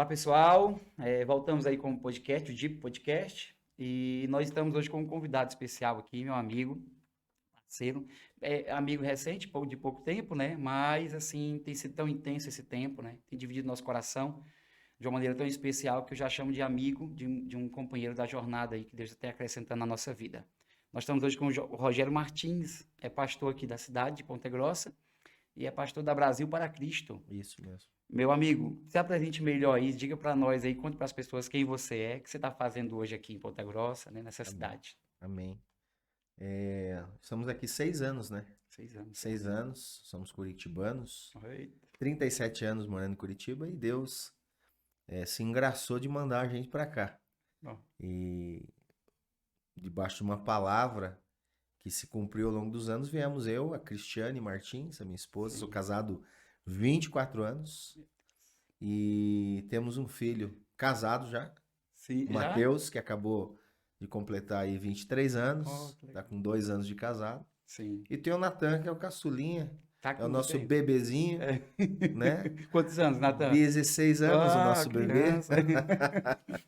Olá, pessoal. Voltamos aí com o podcast, o Deep Podcast. E nós estamos hoje com um convidado especial aqui, meu amigo, parceiro. Amigo recente, de pouco tempo, né? Mas, assim, tem sido tão intenso esse tempo, né? Tem dividido nosso coração de uma maneira tão especial que eu já chamo de amigo, de um companheiro da jornada aí que Deus está acrescentando na nossa vida. Nós estamos hoje com o Rogério Martins, é pastor aqui da cidade de Ponta Grossa e é pastor da Brasil para Cristo. Isso mesmo. Meu amigo, se apresente melhor aí, diga para nós aí, conte para as pessoas quem você é, o que você está fazendo hoje aqui em Ponta Grossa, né, nessa Amém. cidade. Amém. Estamos aqui 6 anos, né? 6 anos, já. 6 anos, somos curitibanos, Eita. 37 anos morando em Curitiba e Deus se engraçou de mandar a gente para cá. Ó, E debaixo de uma palavra que se cumpriu ao longo dos anos, viemos eu, a Cristiane Martins, a minha esposa, sou sim. casado 24 anos e temos um filho casado já, Sim, o já? Matheus, que acabou de completar aí 23 Ó, anos, que tá legal. com 2 anos de casado. Sim. E tem o Natan, que é o caçulinha, Tá é o com você nosso ainda? bebezinho, É. né? Quantos anos, Natan? 16 anos, o Ah, nosso bebê, criança.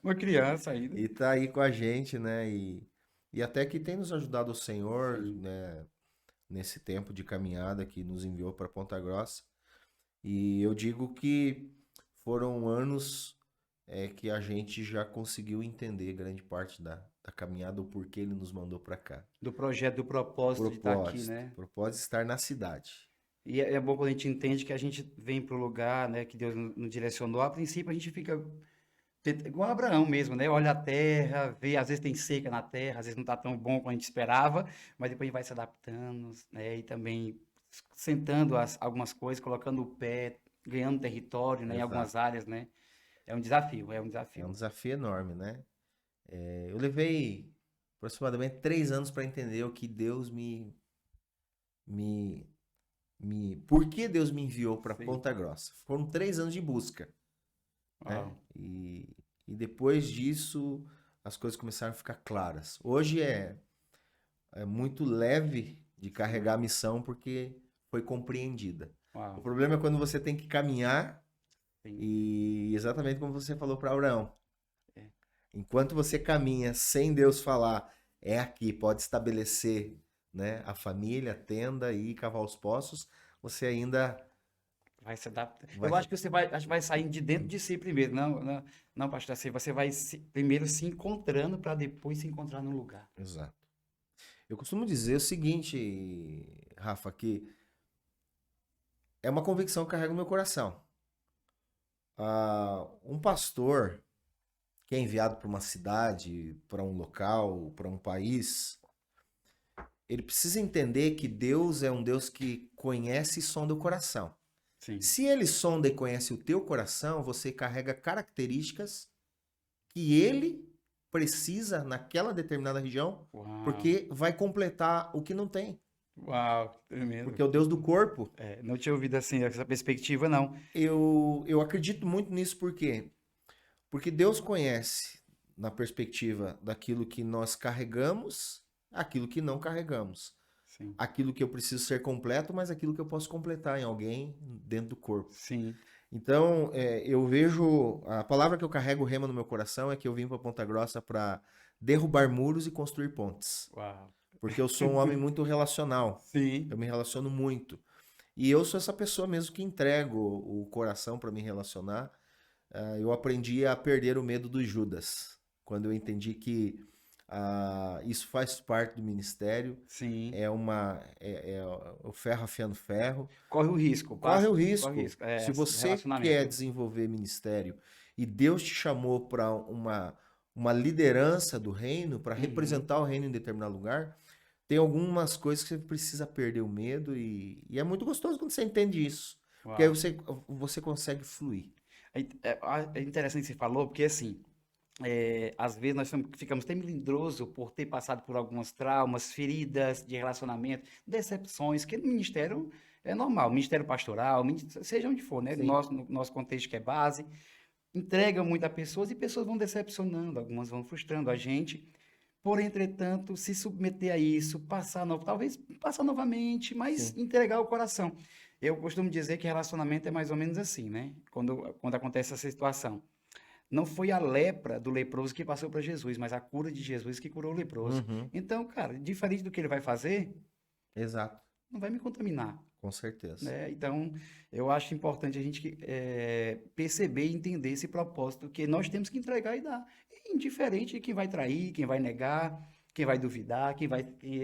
Uma criança ainda. e tá aí com a gente, né? E até que tem nos ajudado o Senhor, Sim. né? Nesse tempo de caminhada que nos enviou para Ponta Grossa. E eu digo que foram anos que a gente já conseguiu entender grande parte da caminhada, o porquê ele nos mandou para cá. Do projeto, do propósito de estar aqui, Propósito, né? propósito de estar na cidade. E é bom quando a gente entende que a gente vem para o lugar, né, que Deus nos direcionou. A princípio a gente fica igual Abraão mesmo, né? Olha a terra, vê, às vezes tem seca na terra, às vezes não está tão bom como a gente esperava, mas depois a gente vai se adaptando, né? E também sentando algumas coisas, colocando o pé, ganhando território, né? Em algumas Exato. áreas, né? É um desafio, é um É um desafio. desafio enorme, né? Eu levei aproximadamente 3 anos para entender o que Deus me, por que Deus me enviou para Sim. Ponta Grossa. Foram 3 anos de busca, né? Uau. E depois disso as coisas começaram a ficar claras. Hoje é muito leve de Sim. carregar a missão porque foi compreendida. O Uau. problema é quando você tem que caminhar Sim. e exatamente como você falou para Abraão. É. Enquanto você caminha sem Deus falar, é aqui, pode estabelecer, né, a família, a tenda e cavar os poços, você ainda Vai se adaptar. vai. Eu acho que você vai, acho que vai sair de dentro de si primeiro. Não, não, não, pastor, assim, você vai primeiro se encontrando para depois se encontrar no lugar. Exato. Eu costumo dizer o seguinte, Rafa, que é uma convicção que carrega no meu coração. Um pastor que é enviado para uma cidade, para um local, para um país, ele precisa entender que Deus é um Deus que conhece e sonda o coração. Sim. Se ele sonda e conhece o teu coração, você carrega características que ele precisa naquela determinada região, Uau. porque vai completar o que não tem. Uau, tremendo. Porque é o Deus do corpo. É, não tinha ouvido assim, essa perspectiva, não. Eu acredito muito nisso porque Deus conhece na perspectiva daquilo que nós carregamos, aquilo que não carregamos. Sim, Aquilo que eu preciso ser completo, mas aquilo que eu posso completar em alguém dentro do corpo. sim. Então, eu vejo. A palavra que eu carrego rema no meu coração é que eu vim para Ponta Grossa para derrubar muros e construir pontes. Uau. Porque eu sou um homem muito relacional. Eu Sim. me relaciono muito. E eu sou essa pessoa mesmo que entrego o coração para me relacionar. Eu aprendi a perder o medo do Judas. Quando eu entendi que isso faz parte do ministério. Sim. É o ferro afiando ferro. Corre o risco, Corre passa, o corre o risco. risco. É, Se do você quer relacionamento. desenvolver ministério e Deus te chamou para uma liderança do reino, para Uhum. representar o reino em determinado lugar, tem algumas coisas que você precisa perder o medo e é muito gostoso quando você entende isso. Porque aí Uau. você consegue fluir. É interessante que você falou, porque assim, às vezes nós ficamos até melindrosos por ter passado por alguns traumas, feridas de relacionamento, decepções, que no ministério é normal, ministério pastoral, seja onde for, né? Sim. No nosso contexto que é base, entrega muito a pessoas e pessoas vão decepcionando, algumas vão frustrando a gente. Por entretanto, se submeter a isso, talvez passar novamente, mas Sim. entregar o coração. Eu costumo dizer que relacionamento é mais ou menos assim, né? Quando acontece essa situação. Não foi a lepra do leproso que passou para Jesus, mas a cura de Jesus que curou o leproso. Uhum. Então, cara, diferente do que ele vai fazer, Exato, não vai me contaminar, com certeza. né? Então, eu acho importante a gente perceber e entender esse propósito que nós temos que entregar e dar. Indiferente de quem vai trair, quem vai negar, quem vai duvidar, quem vai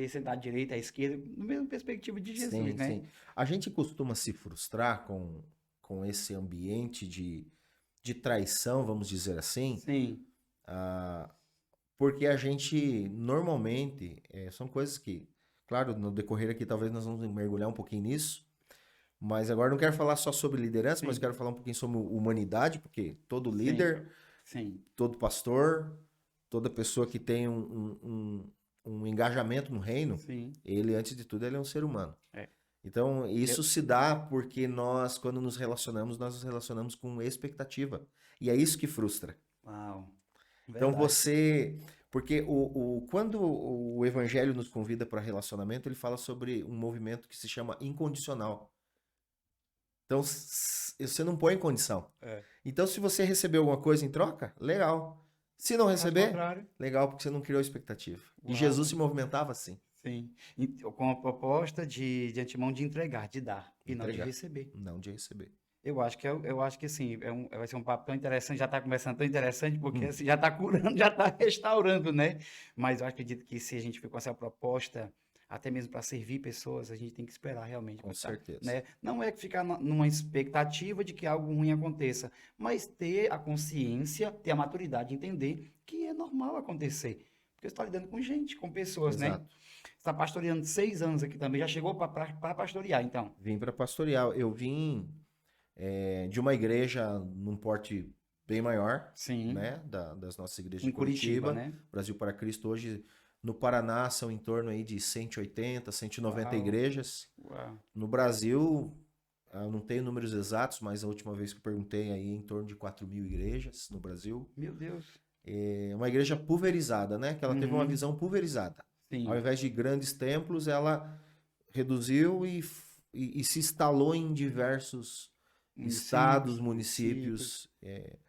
sentar à direita, à esquerda, na mesma perspectiva de Jesus, Sim, né? sim. A gente costuma se frustrar com esse ambiente de traição, vamos dizer assim, Sim, ah, porque a gente normalmente, são coisas que, claro, no decorrer aqui talvez nós vamos mergulhar um pouquinho nisso, mas agora não quero falar só sobre liderança, mas sim, quero falar um pouquinho sobre humanidade, porque todo sim, líder, sim. todo pastor, toda pessoa que tem um engajamento no reino, Sim. ele, antes de tudo, ele é um ser humano. É. Então, Eu- isso se dá porque nós, quando nós nos relacionamos com expectativa. E é isso que frustra. Uau, Então, verdade. porque quando o Evangelho nos convida para relacionamento, ele fala sobre um movimento que se chama incondicional. Então, você não põe condição. É. Então, se você receber alguma coisa em troca, legal. Se não Caso receber, contrário, legal, porque você não criou expectativa. E uau, Jesus se movimentava assim. sim. Com a proposta de antemão de entregar, de dar, e não de Entregar, receber. não de receber. Eu acho que assim, vai ser um papo tão interessante, já está começando tão interessante, porque Hum, assim, já está curando, já está restaurando, né? Mas eu acredito que se a gente for com essa proposta, até mesmo para servir pessoas, a gente tem que esperar realmente, com certeza. né? Não é ficar numa expectativa de que algo ruim aconteça, mas ter a consciência, ter a maturidade de entender que é normal acontecer. Porque você está lidando com gente, com pessoas, né? Exato. Você está pastoreando 6 anos aqui também, já chegou para pastorear, então. Vim para pastorear. Eu vim de uma igreja num porte bem maior, Sim, né? Das nossas igrejas em de Curitiba, Curitiba, né? Brasil para Cristo. Hoje, no Paraná, são em torno aí de 180, 190 Uau, igrejas. uau. No Brasil, eu não tenho números exatos, mas a última vez que eu perguntei aí, em torno de 4.000 igrejas no Brasil. Meu Deus. É uma igreja pulverizada, né? Que ela teve uma Uhum, visão pulverizada. Ao sim. invés de grandes templos, ela reduziu e se instalou em diversos estados, Municípios, municípios. municípios.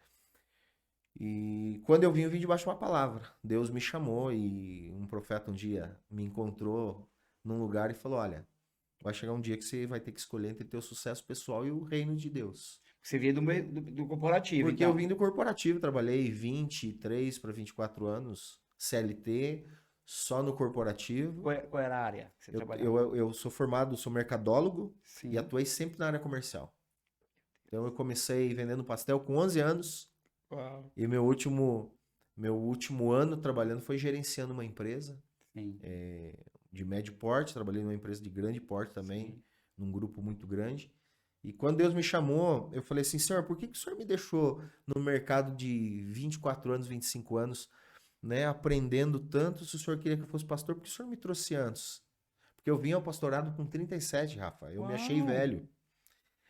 E quando eu vim debaixo de uma palavra. Deus me chamou e um profeta um dia me encontrou num lugar e falou: Olha, vai chegar um dia que você vai ter que escolher entre teu sucesso pessoal e o reino de Deus. Você via do corporativo, Porque eu então. vim do corporativo, trabalhei 23 para 24 anos, CLT, só no corporativo. Qual era a área que você Eu, trabalhava? eu, eu sou formado, sou mercadólogo e Sim. atuei sempre na área comercial. Então eu comecei vendendo pastel com 11 anos Uau. e meu último ano trabalhando foi gerenciando uma empresa Sim, de médio porte, trabalhei numa empresa de grande porte também, sim. num grupo muito grande. E quando Deus me chamou, eu falei assim: Senhor, por que que o Senhor me deixou no mercado de 24 anos, 25 anos, né, aprendendo tanto, se o Senhor queria que eu fosse pastor? Por que o Senhor me trouxe antes? Porque eu vim ao pastorado com 37, Rafa. Eu me achei Uau. velho.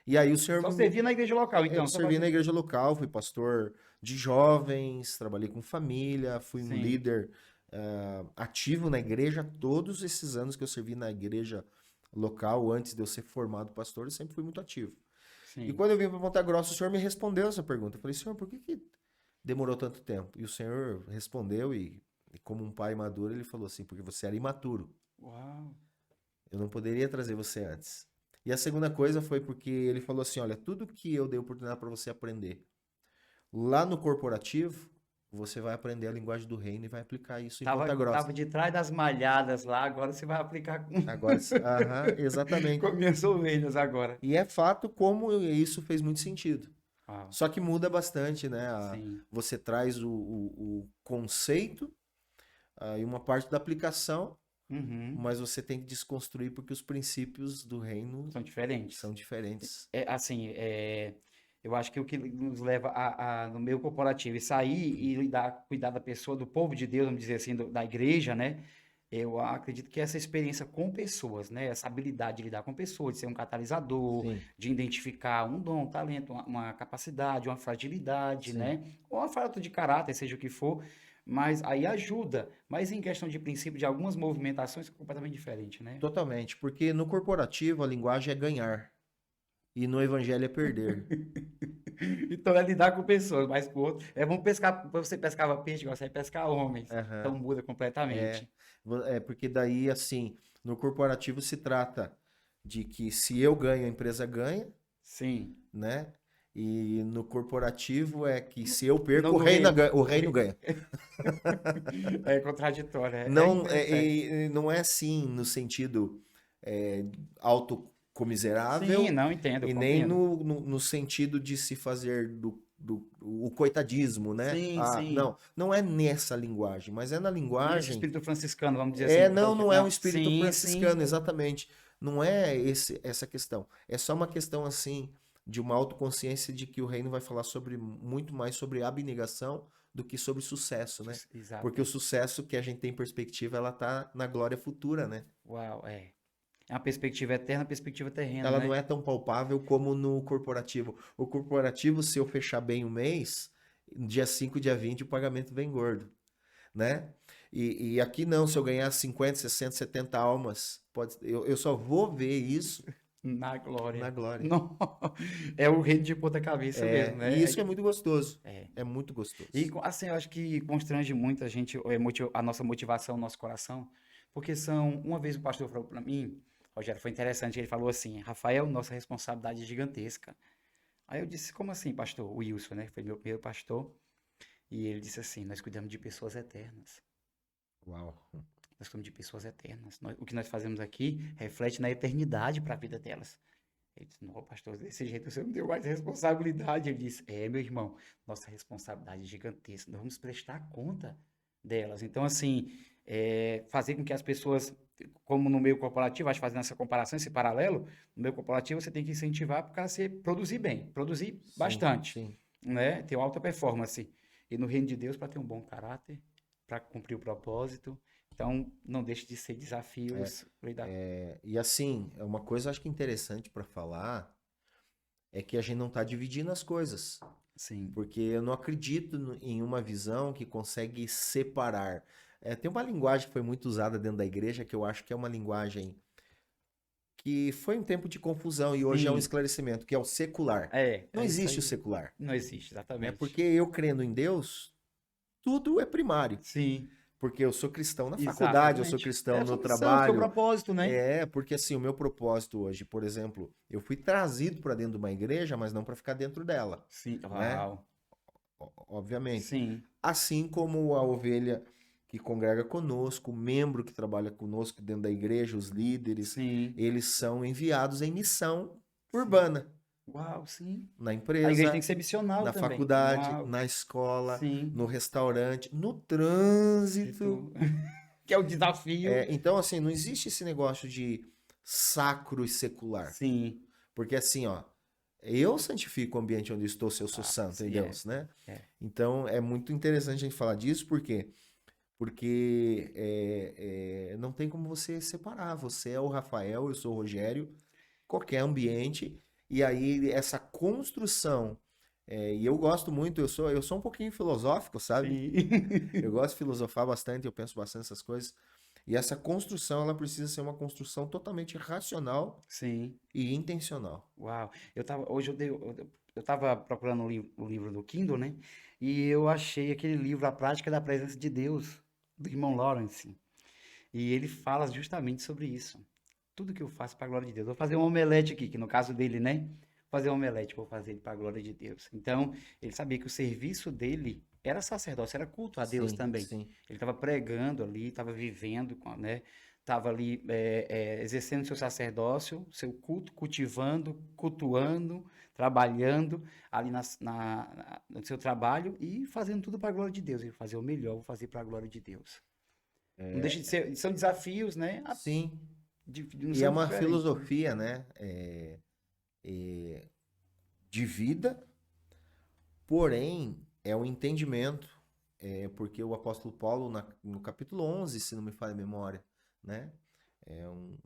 E aí o Senhor Só servia na igreja local, eu então. Só servi na fazia. igreja local, fui pastor de jovens, trabalhei com família, fui um Sim, líder ativo na igreja. Todos esses anos que eu servi na igreja local, antes de eu ser formado pastor, eu sempre fui muito ativo. E sim. quando eu vim para Ponta Grossa, o Senhor me respondeu essa pergunta. Eu falei: Senhor, por que que demorou tanto tempo? E o Senhor respondeu e como um pai maduro, ele falou assim: porque você era imaturo. Uau. Eu não poderia trazer você antes. E a segunda coisa foi porque ele falou assim: olha, tudo que eu dei oportunidade para você aprender lá no corporativo, você vai aprender a linguagem do reino e vai aplicar isso em Ponta Grossa. Tava de trás das malhadas lá, agora você vai aplicar com, Agora, aham, com exatamente. minhas ovelhas agora. E é fato como isso fez muito sentido. Uau. Só que muda bastante, né? Sim. Você traz o conceito e uma parte da aplicação, Uhum. mas você tem que desconstruir porque os princípios do reino São diferentes. são diferentes. Assim, eu acho que o que nos leva no meio corporativo e sair e cuidar da pessoa, do povo de Deus, vamos dizer assim, da igreja, né? Eu acredito que essa experiência com pessoas, né? Essa habilidade de lidar com pessoas, de ser um catalisador, Sim, de identificar um dom, um talento, uma capacidade, uma fragilidade, sim. né? Ou uma falta de caráter, seja o que for, mas aí ajuda. Mas em questão de princípio, de algumas movimentações, é completamente diferente, né? Totalmente. Porque no corporativo a linguagem é ganhar e no evangelho é perder. Então é lidar com pessoas, mas com outro. É bom pescar, você pescava peixe, agora você vai pescar homens. Então Aham. muda É, completamente. porque daí, assim, no corporativo se trata de que se eu ganho, a empresa ganha, Sim. né? E no corporativo é que se eu perco, No, no reino. o No reino reino. ganha. É contraditório, é Não interessante. não é assim no sentido é, Sim, autocomiserável não entendo, eu e nem compreendo. no sentido de se fazer o coitadismo, né? Sim, Ah, sim. não, não é nessa linguagem, mas é na E esse linguagem. espírito franciscano, vamos dizer assim, É, que fala não, que não é um não. espírito Sim, franciscano, sim. exatamente. Não é essa questão. É só uma questão assim de uma autoconsciência de que o reino vai falar sobre muito mais sobre abnegação do que sobre sucesso, né? Porque Exato. o sucesso que a gente tem perspectiva, ela tá na glória futura, né? Uau, é. É uma perspectiva eterna, perspectiva terrena, Ela não né? é tão palpável como no corporativo. O corporativo, se eu fechar bem o mês, dia 5, dia 20, o pagamento vem gordo, né? E aqui não, se eu ganhar 50, 60, 70 almas, eu só vou ver isso Na na glória. glória. Não. É o reino de ponta cabeça mesmo, E né? isso é muito gostoso. É. É muito E gostoso. assim, eu acho que constrange muito a gente, a nossa motivação, o nosso coração, porque uma vez o pastor falou para mim, Rogério, foi interessante, ele falou assim, Rafael, nossa responsabilidade é gigantesca. Aí eu disse, como assim, pastor? O Wilson, né? Foi meu primeiro pastor. E ele disse assim, nós cuidamos de pessoas eternas. Uau. Nós cuidamos de pessoas eternas. O que nós fazemos aqui reflete na eternidade para a vida delas. Ele disse, não, pastor, desse jeito você não deu mais responsabilidade. Ele disse, meu irmão, nossa responsabilidade é gigantesca, nós vamos prestar conta delas. Então, assim, fazer com que as pessoas, como no meio corporativo, acho que fazendo essa comparação, esse paralelo, no meio corporativo você tem que incentivar para o cara produzir bem, produzir Sim, bastante, sim. né? Ter uma alta performance. E no reino de Deus, para ter um bom caráter, para cumprir o propósito. Então, não deixe de ser desafios. Lidar. E assim, é uma coisa acho que interessante para falar é que a gente não está dividindo as coisas. Sim. Porque eu não acredito em uma visão que consegue separar. Tem uma linguagem que foi muito usada dentro da igreja que eu acho que é uma linguagem que foi um tempo de confusão e hoje é um Sim. esclarecimento, que é o secular. Não É isso existe o aí. secular, Não existe, né? exatamente. Porque eu crendo em Deus, tudo é primário. Sim, Porque eu sou cristão na faculdade, eu sou exatamente. É cristão a no sua missão, o seu trabalho. propósito, né? Porque assim, o meu propósito hoje, por exemplo, eu fui trazido para dentro de uma igreja, mas não para ficar dentro dela, Sim, né? uau. Obviamente. Sim, Assim como a ovelha que congrega conosco, o membro que trabalha conosco dentro da igreja, os líderes, sim, eles são enviados em missão sim. urbana, Uau, sim. na A igreja tem empresa, que ser missional na também. faculdade, Uau, na escola, sim. no restaurante, no E trânsito. tu? Que é o desafio. Então, assim, não existe esse negócio de sacro e secular. Sim. Porque assim, ó, eu santifico o ambiente onde estou se eu sou Ah, santo em sim, Deus, né? é. Então, é muito interessante a gente falar disso, porque não tem como você separar. Você é o Rafael, eu sou o Rogério, qualquer ambiente, e aí essa construção, e eu gosto muito, eu sou um pouquinho filosófico, sabe? Sim. Eu gosto de filosofar bastante, eu penso bastante nessas coisas, e essa construção, ela precisa ser uma construção totalmente racional Sim. e intencional. Uau. Hoje eu tava procurando o livro do Kindle, né? E eu achei aquele livro, A Prática da Presença de Deus, do irmão Lawrence. E ele fala justamente sobre isso. Tudo que eu faço para a glória de Deus. Vou fazer um omelete aqui, que no caso dele, né? Vou fazer um omelete, vou fazer ele para a glória de Deus. Então, ele sabia que o serviço dele era sacerdócio, era culto a Deus Sim, também. sim. Ele estava pregando ali, estava vivendo, né? Estava ali exercendo seu sacerdócio, seu culto, cultivando, cultuando, trabalhando ali no seu trabalho e fazendo tudo para a glória de Deus. Ele fazia o melhor, vou fazer para a glória de Deus. Não deixa de ser, são desafios, né? Sim. Não E é são uma diferentes, né? filosofia, né? De vida, porém, é um entendimento, porque o apóstolo Paulo, no capítulo 11, se não me falha a memória, né? É um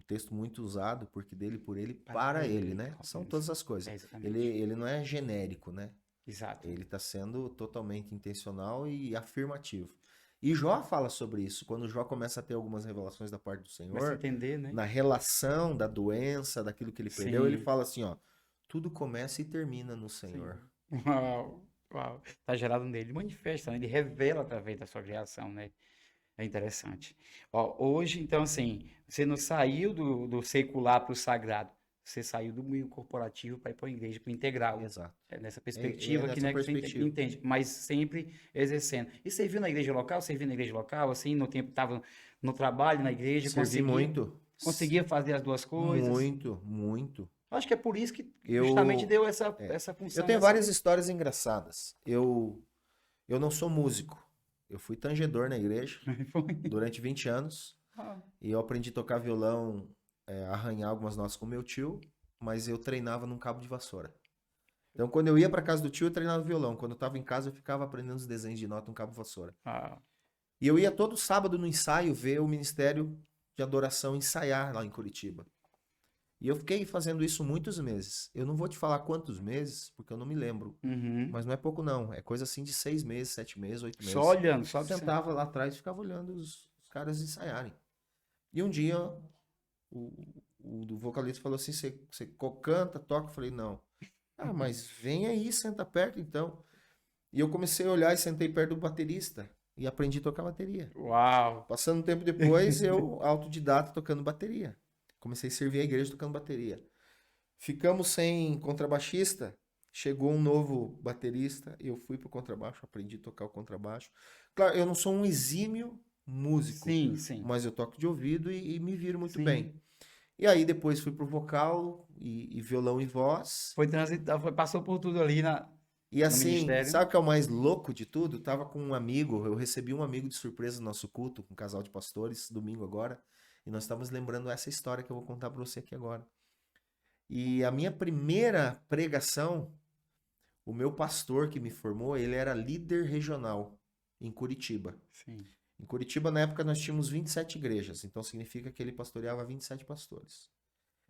texto muito usado, porque dele, por ele, para ele, né? São todas as coisas. Exatamente. Ele não é genérico, né? Exato. Ele está sendo totalmente intencional e afirmativo. E Jó fala sobre isso. Quando Jó começa a ter algumas revelações da parte do Começa a Senhor, entender, né? na relação da doença, daquilo que ele perdeu, ele Sim. fala assim, ó, tudo começa e termina no Sim. Senhor. Uau, uau. Tá gerado nele, manifesta, né? Ele revela através da sua criação, né? É interessante. Ó, hoje, então, assim, você não saiu do secular para o sagrado. Você saiu do meio corporativo para ir para a igreja, para o integral. Exato. É nessa É perspectiva que, nessa né, que você perspectiva. entende, mas sempre exercendo. E serviu na igreja local? Serviu na igreja local, assim, no tempo que estava no trabalho, na igreja, Servi muito. conseguia fazer as duas coisas? Muito, muito. Acho que é por isso que justamente Eu, deu essa, é, essa eu função, tenho essa... várias histórias engraçadas. Eu não sou músico. Eu fui tangedor na igreja durante 20 anos. Ah, E eu aprendi a tocar violão, arranhar algumas notas com meu tio, mas eu treinava num cabo de vassoura. Então, quando eu ia para casa do tio, eu treinava violão. Quando eu estava em casa, eu ficava aprendendo os desenhos de nota num cabo de vassoura. ah, E eu ia todo sábado no ensaio ver o Ministério de Adoração ensaiar lá em Curitiba. E eu fiquei fazendo isso muitos meses. Eu não vou te falar quantos meses, porque eu não me lembro. uhum. Mas não é pouco, não. É coisa assim de 6 meses, 7 meses, 8 Só meses. olhando, só observando. Sentava lá atrás e ficava olhando os caras ensaiarem. E um dia o, o vocalista falou assim: você canta, toca? Eu falei: não. Ah, mas vem aí, senta perto então. E eu comecei a olhar e sentei perto do baterista e aprendi a tocar bateria. Uau! Passando um tempo depois, eu autodidata tocando bateria. Comecei a servir a igreja tocando bateria. Ficamos sem contrabaixista. Chegou um novo baterista. Eu fui pro contrabaixo, aprendi a tocar o contrabaixo. Claro, eu não sou um exímio músico, Sim, sim, mas eu toco de ouvido e me viro muito sim. bem. E aí depois fui pro vocal e violão e voz. Foi transitar, passou por tudo ali E no assim, ministério. sabe o que é o mais louco de tudo? Tava com um amigo, eu recebi um amigo de surpresa no nosso culto, um casal de pastores, domingo agora, e nós estávamos lembrando essa história que eu vou contar para você aqui agora. E a minha primeira pregação, o meu pastor que me formou, ele era líder regional em Curitiba. Sim. Em Curitiba, na época, nós tínhamos 27 igrejas, então significa que ele pastoreava 27 pastores.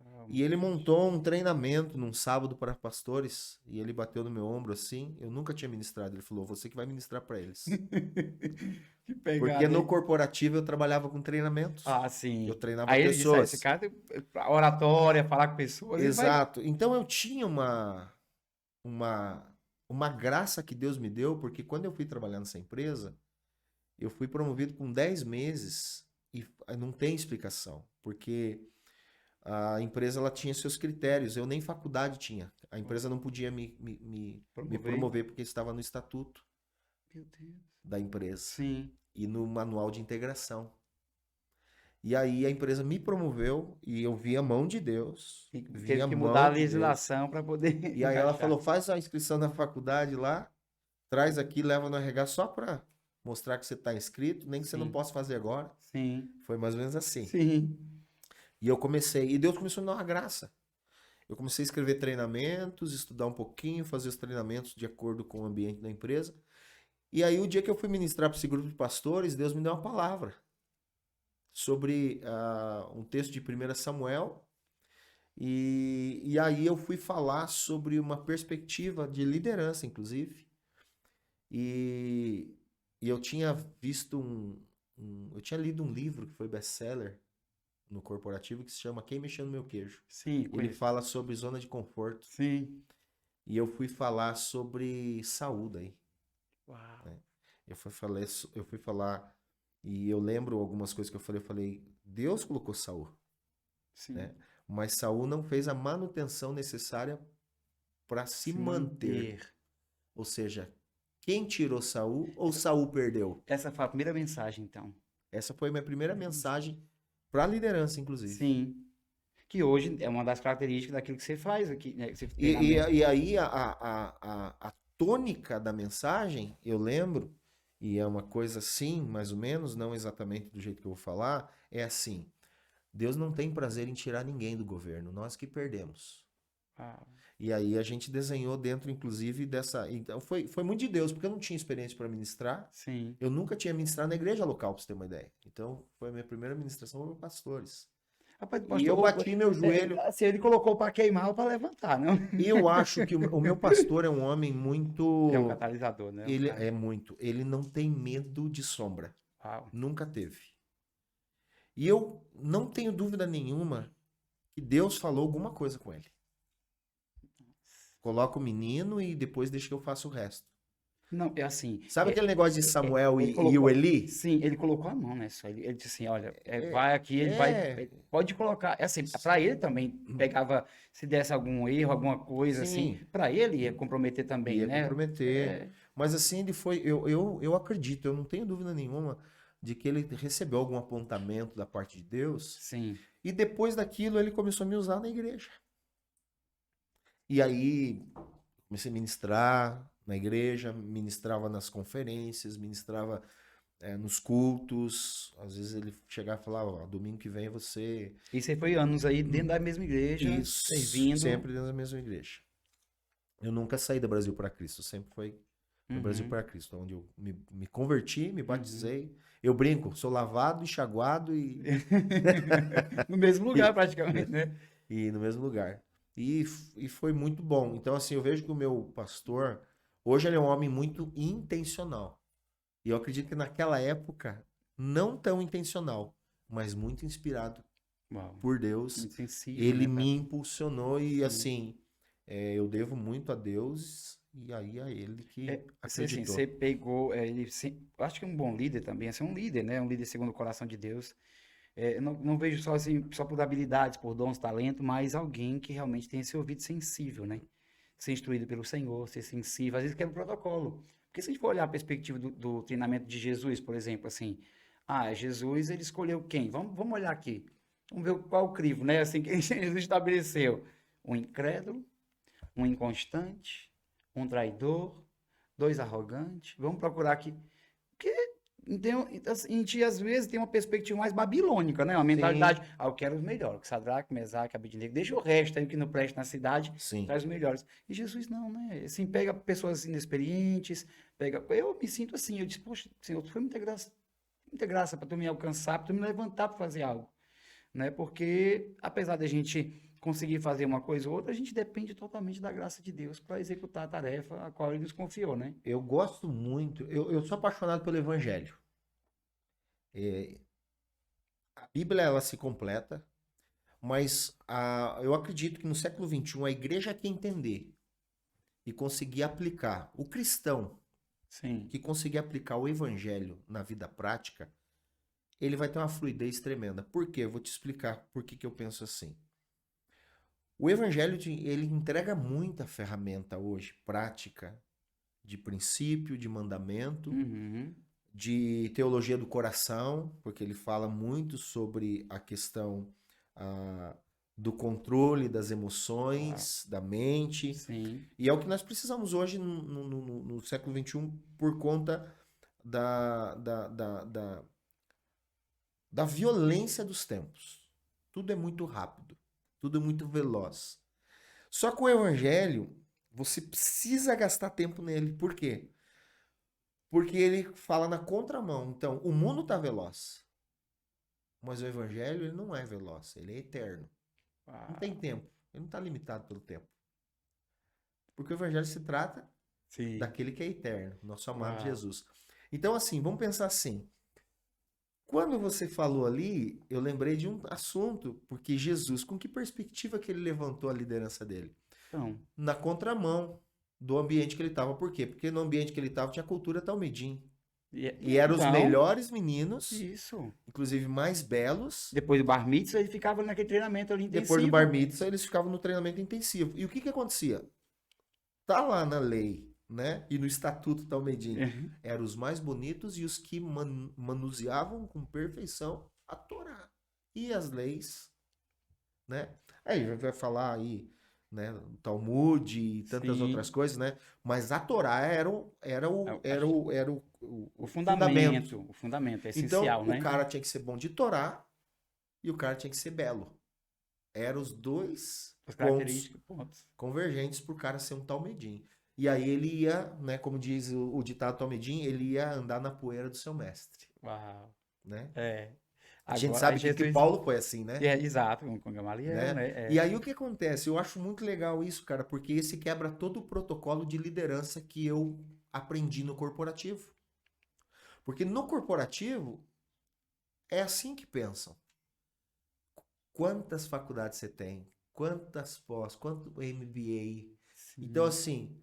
Oh, E meu ele Deus. montou um treinamento num sábado para pastores, e ele bateu no meu ombro assim, eu nunca tinha ministrado, ele falou: "Você que vai ministrar para eles". Que Porque pegada, no hein? corporativo eu trabalhava com treinamentos. Ah, Eu sim. treinava Aí ele disse, ah, esse pessoas. cara tem oratória, falar com pessoas, ele vai... Exato. Então eu tinha uma uma graça que Deus me deu, porque quando eu fui trabalhar nessa empresa, eu fui promovido com 10 meses e não tem explicação, porque a empresa ela tinha seus critérios, eu nem faculdade tinha. A empresa não podia me Promover. promover porque estava no estatuto Meu Deus. da empresa Sim. e no manual de integração. E aí a empresa me promoveu e eu vi a mão de Deus, vi Teve a que mudar a mão de Deus. legislação para poder E aí ela encaixar. falou: faz a inscrição na faculdade lá, traz aqui, leva no RH só para mostrar que você está inscrito, nem que você não Sim, possa fazer agora. sim, Foi mais ou menos assim. sim. E eu comecei, e Deus começou a me dar uma graça. Eu comecei a escrever treinamentos, estudar um pouquinho, fazer os treinamentos de acordo com o ambiente da empresa. E aí, o dia que eu fui ministrar para esse grupo de pastores, Deus me deu uma palavra sobre um texto de 1 Samuel. E aí eu fui falar sobre uma perspectiva de liderança, inclusive. E, e eu tinha visto eu tinha lido um livro que foi best-seller no corporativo que se chama Quem Mexeu no Meu Queijo. Sim, Ele conheço. fala sobre zona de conforto. Sim. E eu fui falar sobre saúde aí, Uau. né? Eu fui falar, e eu lembro algumas coisas que eu falei, Deus colocou Saul, Sim. né? Mas Saul não fez a manutenção necessária para se Se manter. manter. Ou seja, quem tirou Saul ou Saul perdeu? Essa foi a primeira mensagem, então. Essa foi a minha primeira mensagem para a liderança, inclusive. Sim. Que hoje é uma das características daquilo que você faz aqui, né? Que você E, treinamento. e aí a tônica da mensagem, eu lembro, e é uma coisa assim, mais ou menos, não exatamente do jeito que eu vou falar, é assim: Deus não tem prazer em tirar ninguém do governo, nós que perdemos. Uau. E aí a gente desenhou dentro, inclusive, dessa. Então foi muito de Deus, porque eu não tinha experiência para ministrar. Sim. Eu nunca tinha ministrado na igreja local, para você ter uma ideia. Então foi a minha primeira ministração para pastores. Rapaz, E eu pastor, bati meu joelho. assim, ele colocou para queimar ou para levantar, não? E eu acho que o meu pastor é um homem É um muito. catalisador, né? Um Ele cara. é muito. Ele não tem medo de sombra. Uau. Nunca teve. E eu não tenho dúvida nenhuma que Deus falou alguma coisa com ele. coloca o menino e depois deixa que eu faça o resto. Não, é assim. Sabe aquele negócio de Samuel Ele e o colocou. Eli? Sim, ele colocou a mão, né? Só ele disse assim: olha, É, vai aqui, ele vai. é, Pode colocar. É assim, para ele também pegava, se desse algum erro, alguma coisa assim, sim, para ele ia comprometer também, ia né? comprometer. É, Mas assim, ele foi. Eu acredito, eu não tenho dúvida nenhuma de que ele recebeu algum apontamento da parte de Deus. sim. E depois daquilo, ele começou a me usar na igreja. E aí, comecei a ministrar na igreja, ministrava nas conferências, ministrava nos cultos. Às vezes ele chegava e falava: ó, domingo que vem você. Isso aí foi anos aí dentro da mesma igreja, Isso, servindo. sempre dentro da mesma igreja. Eu nunca saí do Brasil para Cristo, sempre foi no Brasil Uhum, para Cristo, onde eu me converti, me uhum. batizei. Eu brinco, sou lavado, enxaguado No mesmo lugar, e, praticamente, né? e no mesmo lugar. E foi muito bom. Então, assim, eu vejo que o meu pastor, hoje ele é um homem muito intencional. E eu acredito que naquela época, não tão intencional, mas muito inspirado Uau, por Deus. muito sensível, Ele né? me impulsionou e, Sim. assim, eu devo muito a Deus e aí a ele que Assim, você acreditou. pegou, eu acho que é um bom líder também, assim, um líder, né? Um líder segundo o coração de Deus. Eu não vejo só assim, só por habilidades, por dons, talento, mas alguém que realmente tem esse ouvido sensível, né? Ser instruído pelo Senhor, ser sensível, às vezes quer um protocolo. Porque se a gente for olhar a perspectiva do treinamento de Jesus, por exemplo, assim, Jesus, ele escolheu quem? Vamos olhar aqui. Vamos ver qual o crivo, né? Assim, que Jesus estabeleceu. Um incrédulo, um inconstante, um traidor, dois arrogantes. Vamos procurar aqui. Porque então, a gente às vezes tem uma perspectiva mais babilônica, né? Uma mentalidade, Sim, eu quero os melhores, que Sadraque, Mesaque, Abednego, deixa o resto aí que não presta na cidade, sim. traz os melhores. E Jesus não, né? Assim, pega pessoas inexperientes, pega. Eu me sinto assim, eu disse, poxa, Senhor, tu foi muita graça para tu me alcançar, para tu me levantar para fazer algo, né? Porque apesar da gente conseguir fazer uma coisa ou outra, a gente depende totalmente da graça de Deus para executar a tarefa a qual ele nos confiou, né? Eu gosto muito, eu sou apaixonado pelo Evangelho. É, a Bíblia, ela se completa, mas eu acredito que no século XXI a igreja que entender e conseguir aplicar, o cristão Sim, que conseguir aplicar o Evangelho na vida prática, ele vai ter uma fluidez tremenda. Por quê? Eu vou te explicar por que que eu penso assim. O Evangelho, ele entrega muita ferramenta hoje, prática, de princípio, de mandamento, uhum, de teologia do coração, porque ele fala muito sobre a questão ah, do controle das uau, emoções, da mente. sim. E é o que nós precisamos hoje no século XXI por conta da, da, da, da, da violência dos tempos. Tudo é muito rápido, tudo é muito veloz. Só que o evangelho, você precisa gastar tempo nele. Por quê? Porque ele fala na contramão. Então, o mundo está veloz, mas o evangelho ele não é veloz, ele é eterno. Não tem Uau. tempo, ele não está limitado pelo tempo. Porque o evangelho se trata Sim. daquele que é eterno, nosso amado Uau. Jesus. Então, assim, vamos pensar assim. Quando você falou ali, eu lembrei de um assunto, porque Jesus, com que perspectiva que ele levantou a liderança dele? Então, Na contramão do ambiente que ele estava. Por quê? Porque no ambiente que ele estava tinha cultura talmidim. E eram os então, melhores meninos, isso. inclusive mais belos. Depois do bar mitzvah, ele ficava naquele treinamento ali Depois do bar intensivo. mitzvah, eles ficavam no treinamento intensivo. E o que que acontecia? Tá lá na lei, né? E no estatuto talmidim. Uhum. Eram os mais bonitos e os que manuseavam com perfeição a Torá e as leis, né? Aí vai falar aí, né, o Talmud e tantas outras Sim. coisas, né? Mas a Torá O o fundamento. fundamento é Então, essencial, o né? cara tinha que ser bom de Torá e o cara tinha que ser belo. Eram os dois As pontos características, pontos. convergentes para o cara ser um talmedim. E aí ele ia, né, como diz o ditado talmedim, ele ia andar na poeira do seu mestre, Uau. né? É. A gente Agora, aí sabe que Jesus. Paulo foi assim, né? Exato, com Gamaliel, Né? né? E aí o que acontece? Eu acho muito legal isso, cara, porque esse quebra todo o protocolo de liderança que eu aprendi no corporativo. Porque no corporativo é assim que pensam. Quantas faculdades você tem? Quantas pós? Quanto MBA? Então, assim,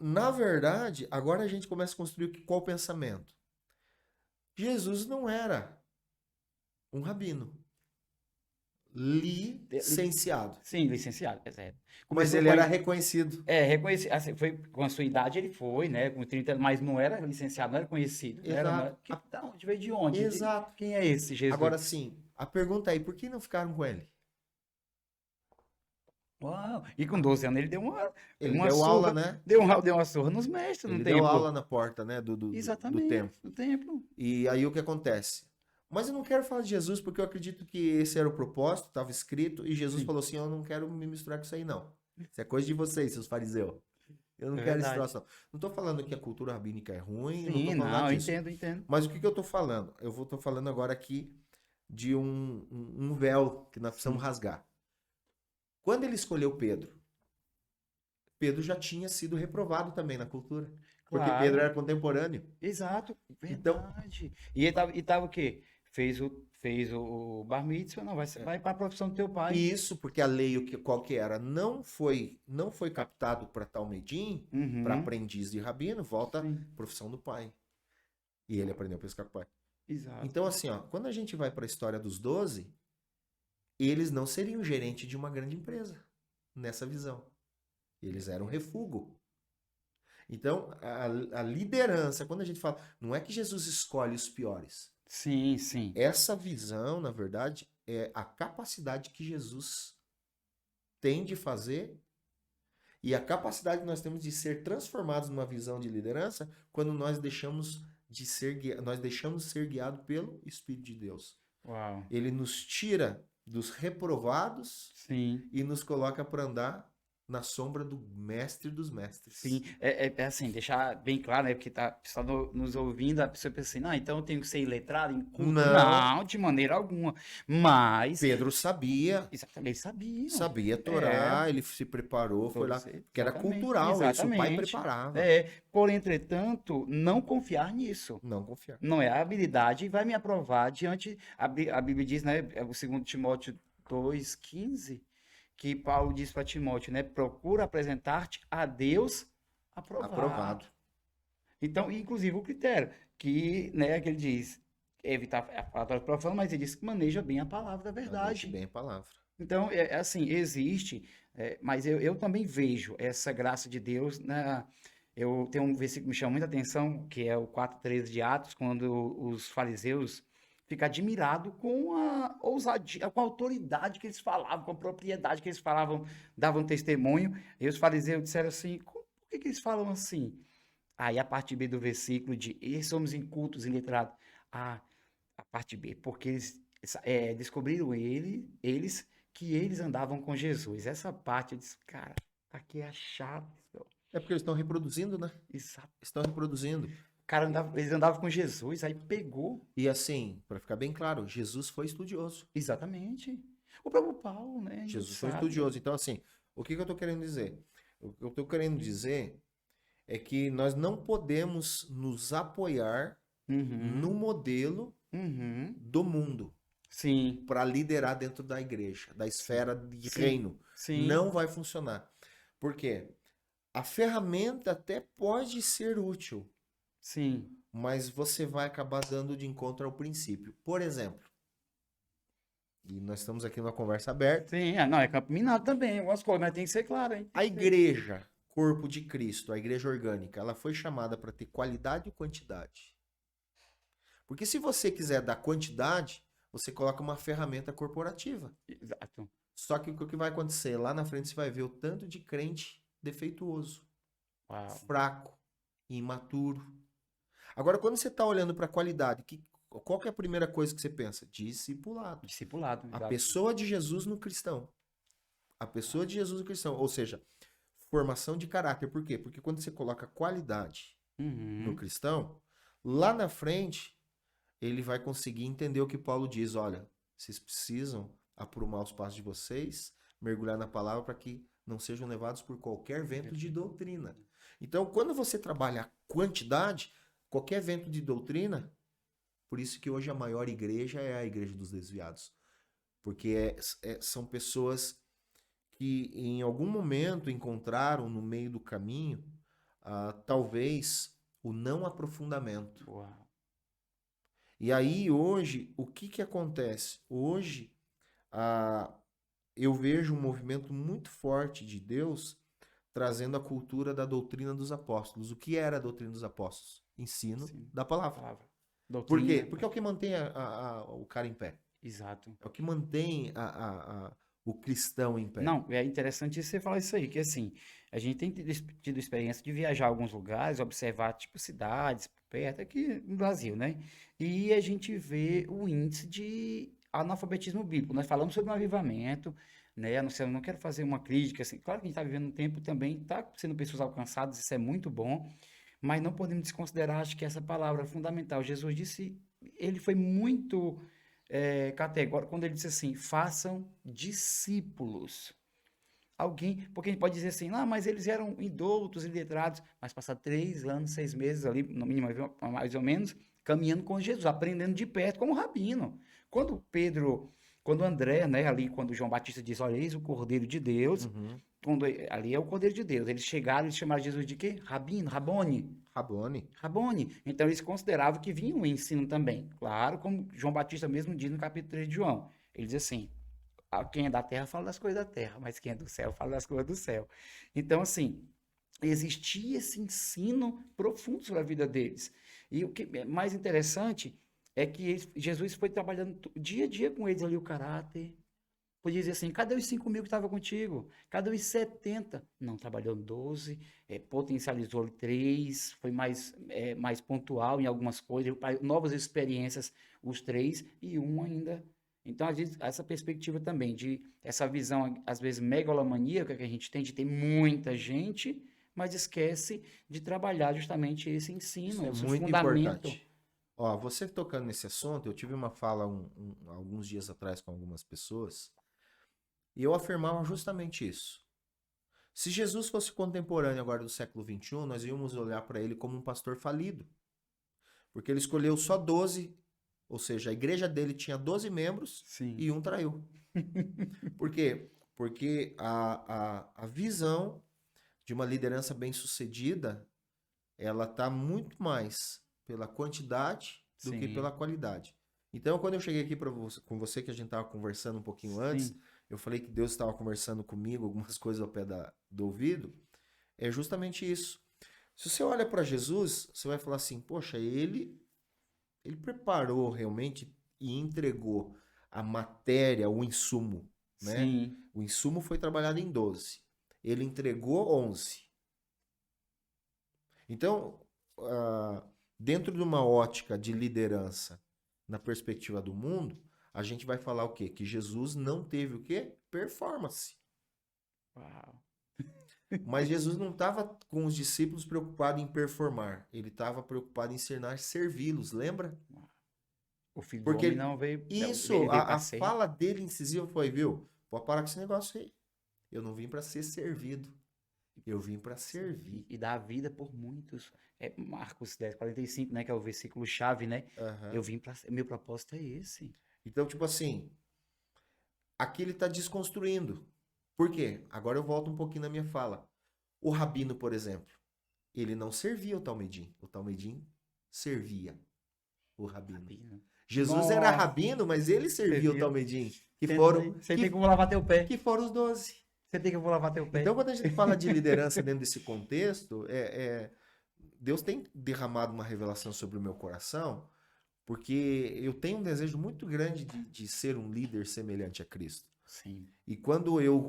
na verdade, agora a gente começa a construir qual o pensamento? Jesus não era um rabino licenciado, Sim, licenciado, é. mas Começou ele com era reconhecido. reconhecido, assim, foi com a sua idade ele foi, né, com 30 anos, mas não era licenciado, não era conhecido, não era, Exato. da onde veio de onde? Exato. Quem é esse Jesus? Agora sim, a pergunta aí, por que não ficaram com ele? Uau, e com 12 anos ele deu Ele uma deu aula, surra, né? deu uma surra nos mestres no Ele deu aula templo. na porta, né, do Exatamente, templo. no templo. E aí o que acontece? Mas eu não quero falar de Jesus porque eu acredito que esse era o propósito, estava escrito, e Jesus Sim, falou assim: eu não quero me misturar com isso aí, não. Isso é coisa de vocês, seus fariseus. Eu não é quero esse verdade. troço, não. Não estou falando que a cultura rabínica é ruim, não estou Sim, falando nada não, eu disso. entendo, entendo. Mas o que eu estou falando? Estou falando agora aqui de um véu que nós precisamos Sim, rasgar. Quando ele escolheu Pedro, Pedro já tinha sido reprovado também na cultura. Porque Pedro claro. era contemporâneo. Exato, Então, verdade. E tava o quê? Fez o bar mitzvah, não, vai para a profissão do teu pai. isso porque a lei, qual que era? Não foi captado para talmidim, para Uhum, aprendiz de rabino, volta à sim, profissão do pai. E ele aprendeu a pescar com o pai. exato. Então, assim, ó, quando a gente vai para a história dos 12, eles não seriam gerente de uma grande empresa, nessa visão. Eles eram refúgio. Então, a liderança, quando a gente fala, não é que Jesus escolhe os piores. Sim, sim. Essa visão, na verdade, é a capacidade que Jesus tem de fazer e a capacidade que nós temos de ser transformados numa visão de liderança quando nós deixamos nós deixamos ser guiados pelo Espírito de Deus. Uau. Ele nos tira dos reprovados Sim. e nos coloca para andar na sombra do mestre dos Sim, mestres. é assim, deixar bem claro, né? Porque tá só nos ouvindo, a pessoa pensa assim, não, então eu tenho que ser iletrado, inculto. Não, Não, de maneira alguma. Mas, Pedro sabia, exatamente, eles sabiam. sabia É, Torá, ele se preparou, foi lá, porque era exatamente, cultural isso, o pai exatamente. preparava. É, porém, entretanto, não confiar nisso. Não confiar. Não é a habilidade e vai me aprovar diante, a Bíblia diz, né, é o 2 Timóteo 2,15, que Paulo diz para Timóteo, né, procura apresentar-te a Deus aprovado. Aprovado. Então, inclusive o critério, que, né, que ele diz, evitar a palavra profana, mas ele diz que maneja bem a palavra da Maneje verdade. bem a palavra. Então, é assim, existe, mas eu também vejo essa graça de Deus eu tenho um versículo que me chama muita atenção, que é o 4:13 de Atos, quando os fariseus ficam admirados com a ousadia, com a autoridade que eles falavam, com a propriedade que eles falavam, davam testemunho. E os fariseus disseram assim: por que eles falam assim? Aí a parte B do versículo de e somos incultos, iletrados. Ah, a parte B, porque eles descobriram eles que eles andavam com Jesus. Essa parte eu disse, cara, aqui é a chave. É porque eles estão reproduzindo, né? Exato. Estão reproduzindo. Cara, eles andavam com Jesus, aí pegou. E assim, para ficar bem claro, Jesus foi estudioso. Exatamente. O próprio Paulo, né? A gente Jesus foi sabe. estudioso. Então, assim, o que eu estou querendo dizer? O que eu estou querendo dizer é que nós não podemos nos apoiar no Uhum, modelo uhum. do mundo Sim, para liderar dentro da igreja, da sim, esfera de sim, reino. sim, Não vai funcionar. Por quê? A ferramenta até pode ser útil, sim. mas você vai acabar dando de encontro ao princípio. Por exemplo, e nós estamos aqui numa conversa aberta, Sim, não, é campo minado também, algumas coisas, mas tem que ser claro, hein? Tem a que ser. igreja, corpo de Cristo, a igreja orgânica, ela foi chamada para ter qualidade e quantidade. Porque se você quiser dar quantidade, você coloca uma ferramenta corporativa. Exato. Só que o que vai acontecer? Lá na frente você vai ver o tanto de crente defeituoso, Uau. fraco, imaturo. Agora, quando você está olhando para a qualidade, qual que é a primeira coisa que você pensa? Discipulado. Discipulado, A exato. pessoa de Jesus no cristão. A pessoa de Jesus no cristão. Ou seja, formação de caráter. Por quê? Porque quando você coloca qualidade no Uhum. cristão, lá na frente, ele vai conseguir entender o que Paulo diz. Olha, vocês precisam aprumar os passos de vocês, mergulhar na palavra para que não sejam levados por qualquer vento de doutrina. Então, quando você trabalha a quantidade, qualquer vento de doutrina, por isso que hoje a maior igreja é a igreja dos desviados. Porque são pessoas que em algum momento encontraram no meio do caminho, talvez, o não aprofundamento. Uau. E aí, hoje, o que que acontece? Hoje, ah, eu vejo um movimento muito forte de Deus trazendo a cultura da doutrina dos apóstolos. O que era a doutrina dos apóstolos? Ensino Sim. da palavra. Palavra. Por quê? Doutrina. Porque é o que mantém o cara em pé. Exato. É o que mantém o cristão em pé. Não, é interessante você falar isso aí, que assim, a gente tem tido experiência de viajar a alguns lugares, observar, tipo, cidades perto aqui no Brasil, né? E a gente vê o índice de analfabetismo bíblico. Nós falamos sobre um avivamento, né? Eu não quero fazer uma crítica, assim, claro que a gente está vivendo um tempo também, está sendo pessoas alcançadas, isso é muito bom, mas não podemos desconsiderar, acho que essa palavra é fundamental. Jesus disse, ele foi muito categórico quando ele disse assim: façam discípulos. Alguém, porque a gente pode dizer assim, ah, mas eles eram indoutos e letrados, mas passaram 3 anos, 6 meses ali, no mínimo, mais ou menos, caminhando com Jesus, aprendendo de perto como rabino. Quando Pedro, quando André, né, ali, quando João Batista diz, olha, eis o Cordeiro de Deus, Uhum. quando, ali é o Cordeiro de Deus, eles chegaram e chamaram Jesus de quê? Rabino, Rabone. Rabone. Rabone. Então eles consideravam que vinha um ensino também. Claro, como João Batista mesmo diz no capítulo 3 de João. Ele diz assim: quem é da terra fala das coisas da terra, mas quem é do céu fala das coisas do céu. Então, assim, existia esse ensino profundo sobre a vida deles. E o que é mais interessante é que Jesus foi trabalhando dia a dia com eles ali o caráter. Podia dizer assim, cadê os 5.000 que estavam contigo? Cadê os 70? Não, trabalhou 12, potencializou 3, foi mais pontual em algumas coisas, novas experiências, os 3, e um ainda. Então, às vezes, essa perspectiva também, de essa visão, às vezes, megalomaníaca que a gente tem, de ter muita gente, mas esquece de trabalhar justamente esse Isso ensino, é esse muito fundamento. importante. Ó, você tocando nesse assunto, eu tive uma fala alguns dias atrás com algumas pessoas e eu afirmava justamente isso. Se Jesus fosse contemporâneo agora do século XXI, nós íamos olhar para ele como um pastor falido. Porque ele escolheu só 12, ou seja, a igreja dele tinha 12 membros Sim, e um traiu. Por quê? Porque a visão de uma liderança bem-sucedida, ela está muito mais pela quantidade do que pela sim, qualidade. Então, quando eu cheguei aqui com você, que a gente estava conversando um pouquinho antes, sim, eu falei que Deus estava conversando comigo, algumas coisas ao pé do ouvido, é justamente isso. Se você olha para Jesus, você vai falar assim, poxa, ele preparou realmente e entregou a matéria, o insumo, né? sim, O insumo foi trabalhado em 12. Ele entregou 11. Então, dentro de uma ótica de liderança na perspectiva do mundo, a gente vai falar o quê? Que Jesus não teve o quê? Performance. uau, Mas Jesus não estava com os discípulos preocupado em performar. Ele estava preocupado em ensinar servi-los, lembra? o filho do homem Porque não veio, isso, ele veio para a ser. fala dele incisiva foi, viu? Pode parar com esse negócio aí. Eu não vim para ser servido. Eu vim para servir. E dar a vida por muitos. É Marcos 10:45, né, que é o versículo chave, né? Eu Aham. vim para, meu propósito é esse. Então, tipo assim, aqui ele está desconstruindo. Por quê? Agora eu volto um pouquinho na minha fala. O rabino, por exemplo, ele não servia o Talmidim. O Talmidim servia o rabino. Rabino. Jesus era Nossa, rabino, mas ele você servia o viu? Talmidim, Senta aí. Você tem como lavar teu pé. que foram os 12. Você tem como lavar teu Então, pé. quando a gente fala de liderança dentro desse contexto, Deus tem derramado uma revelação sobre o meu coração, porque eu tenho um desejo muito grande de ser um líder semelhante a Cristo. Sim, E quando eu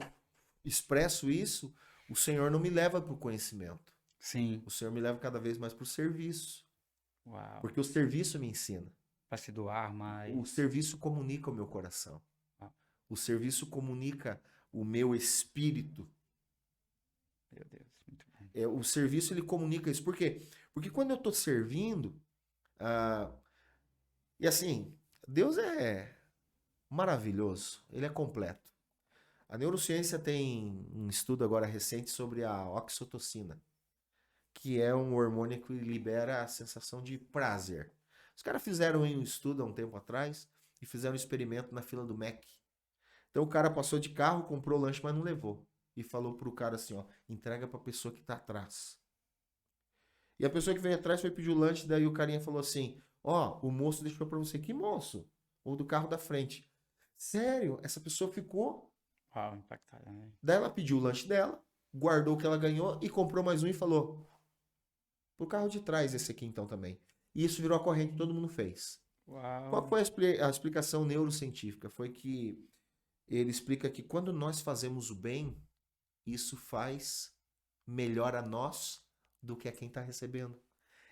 expresso isso, o Senhor não me leva para o conhecimento. sim. O Senhor me leva cada vez mais para o serviço. Uau. Porque o serviço me ensina. Para se doar O mais. serviço comunica o meu coração. Uau, O serviço comunica o meu espírito. meu Deus, muito bom. O serviço ele comunica isso. Por quê? Porque quando eu estou servindo, ah, e assim, Deus é maravilhoso, ele é completo. A neurociência tem um estudo agora recente sobre a oxitocina, que é um hormônio que libera a sensação de prazer. Os caras fizeram um estudo há um tempo atrás e fizeram um experimento na fila do Mac. Então o cara passou de carro, comprou o lanche, mas não levou. E falou pro cara assim, ó, entrega pra pessoa que tá atrás. E a pessoa que veio atrás foi pedir o lanche, daí o carinha falou assim, ó, o moço deixou pra você. Que moço? Ou do carro da frente. Sério? Essa pessoa ficou. Uau, impactada, né? Daí ela pediu o lanche dela, guardou o que ela ganhou e comprou mais um e falou, pro carro de trás esse aqui então também. E isso virou a corrente, todo mundo fez. Qual Uau. foi a explicação neurocientífica? Foi que ele explica que quando nós fazemos o bem, isso faz melhor a nós do que a quem está recebendo.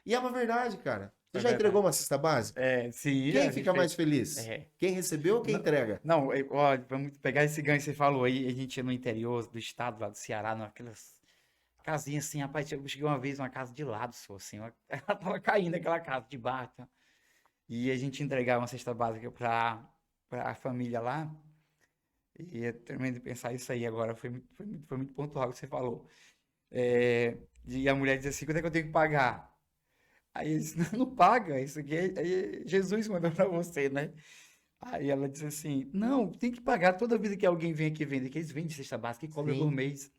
E é uma verdade, cara. Você É já entregou verdade. uma cesta básica? Sim, Quem a gente fica fez. mais feliz? É. Quem recebeu ou quem Não, entrega? não, olha, vamos pegar esse ganho que você falou aí. A gente ia no interior do estado, lá do Ceará, naquelas casinhas assim. Rapaz, eu cheguei uma vez numa casa de lado, só assim. Ela tava caindo aquela casa de barro. Tá? E a gente entregava uma cesta básica para a família lá. E é tremendo pensar isso aí agora. Foi muito pontual o que você falou. É, e a mulher dizia assim: quanto é que eu tenho que pagar? Aí ele disse: não, não paga, isso aqui Jesus mandou para você, né? Aí ela disse assim: não, tem que pagar toda vida que alguém vem aqui vender, que eles vendem cesta básica e cobra por Sim, mês.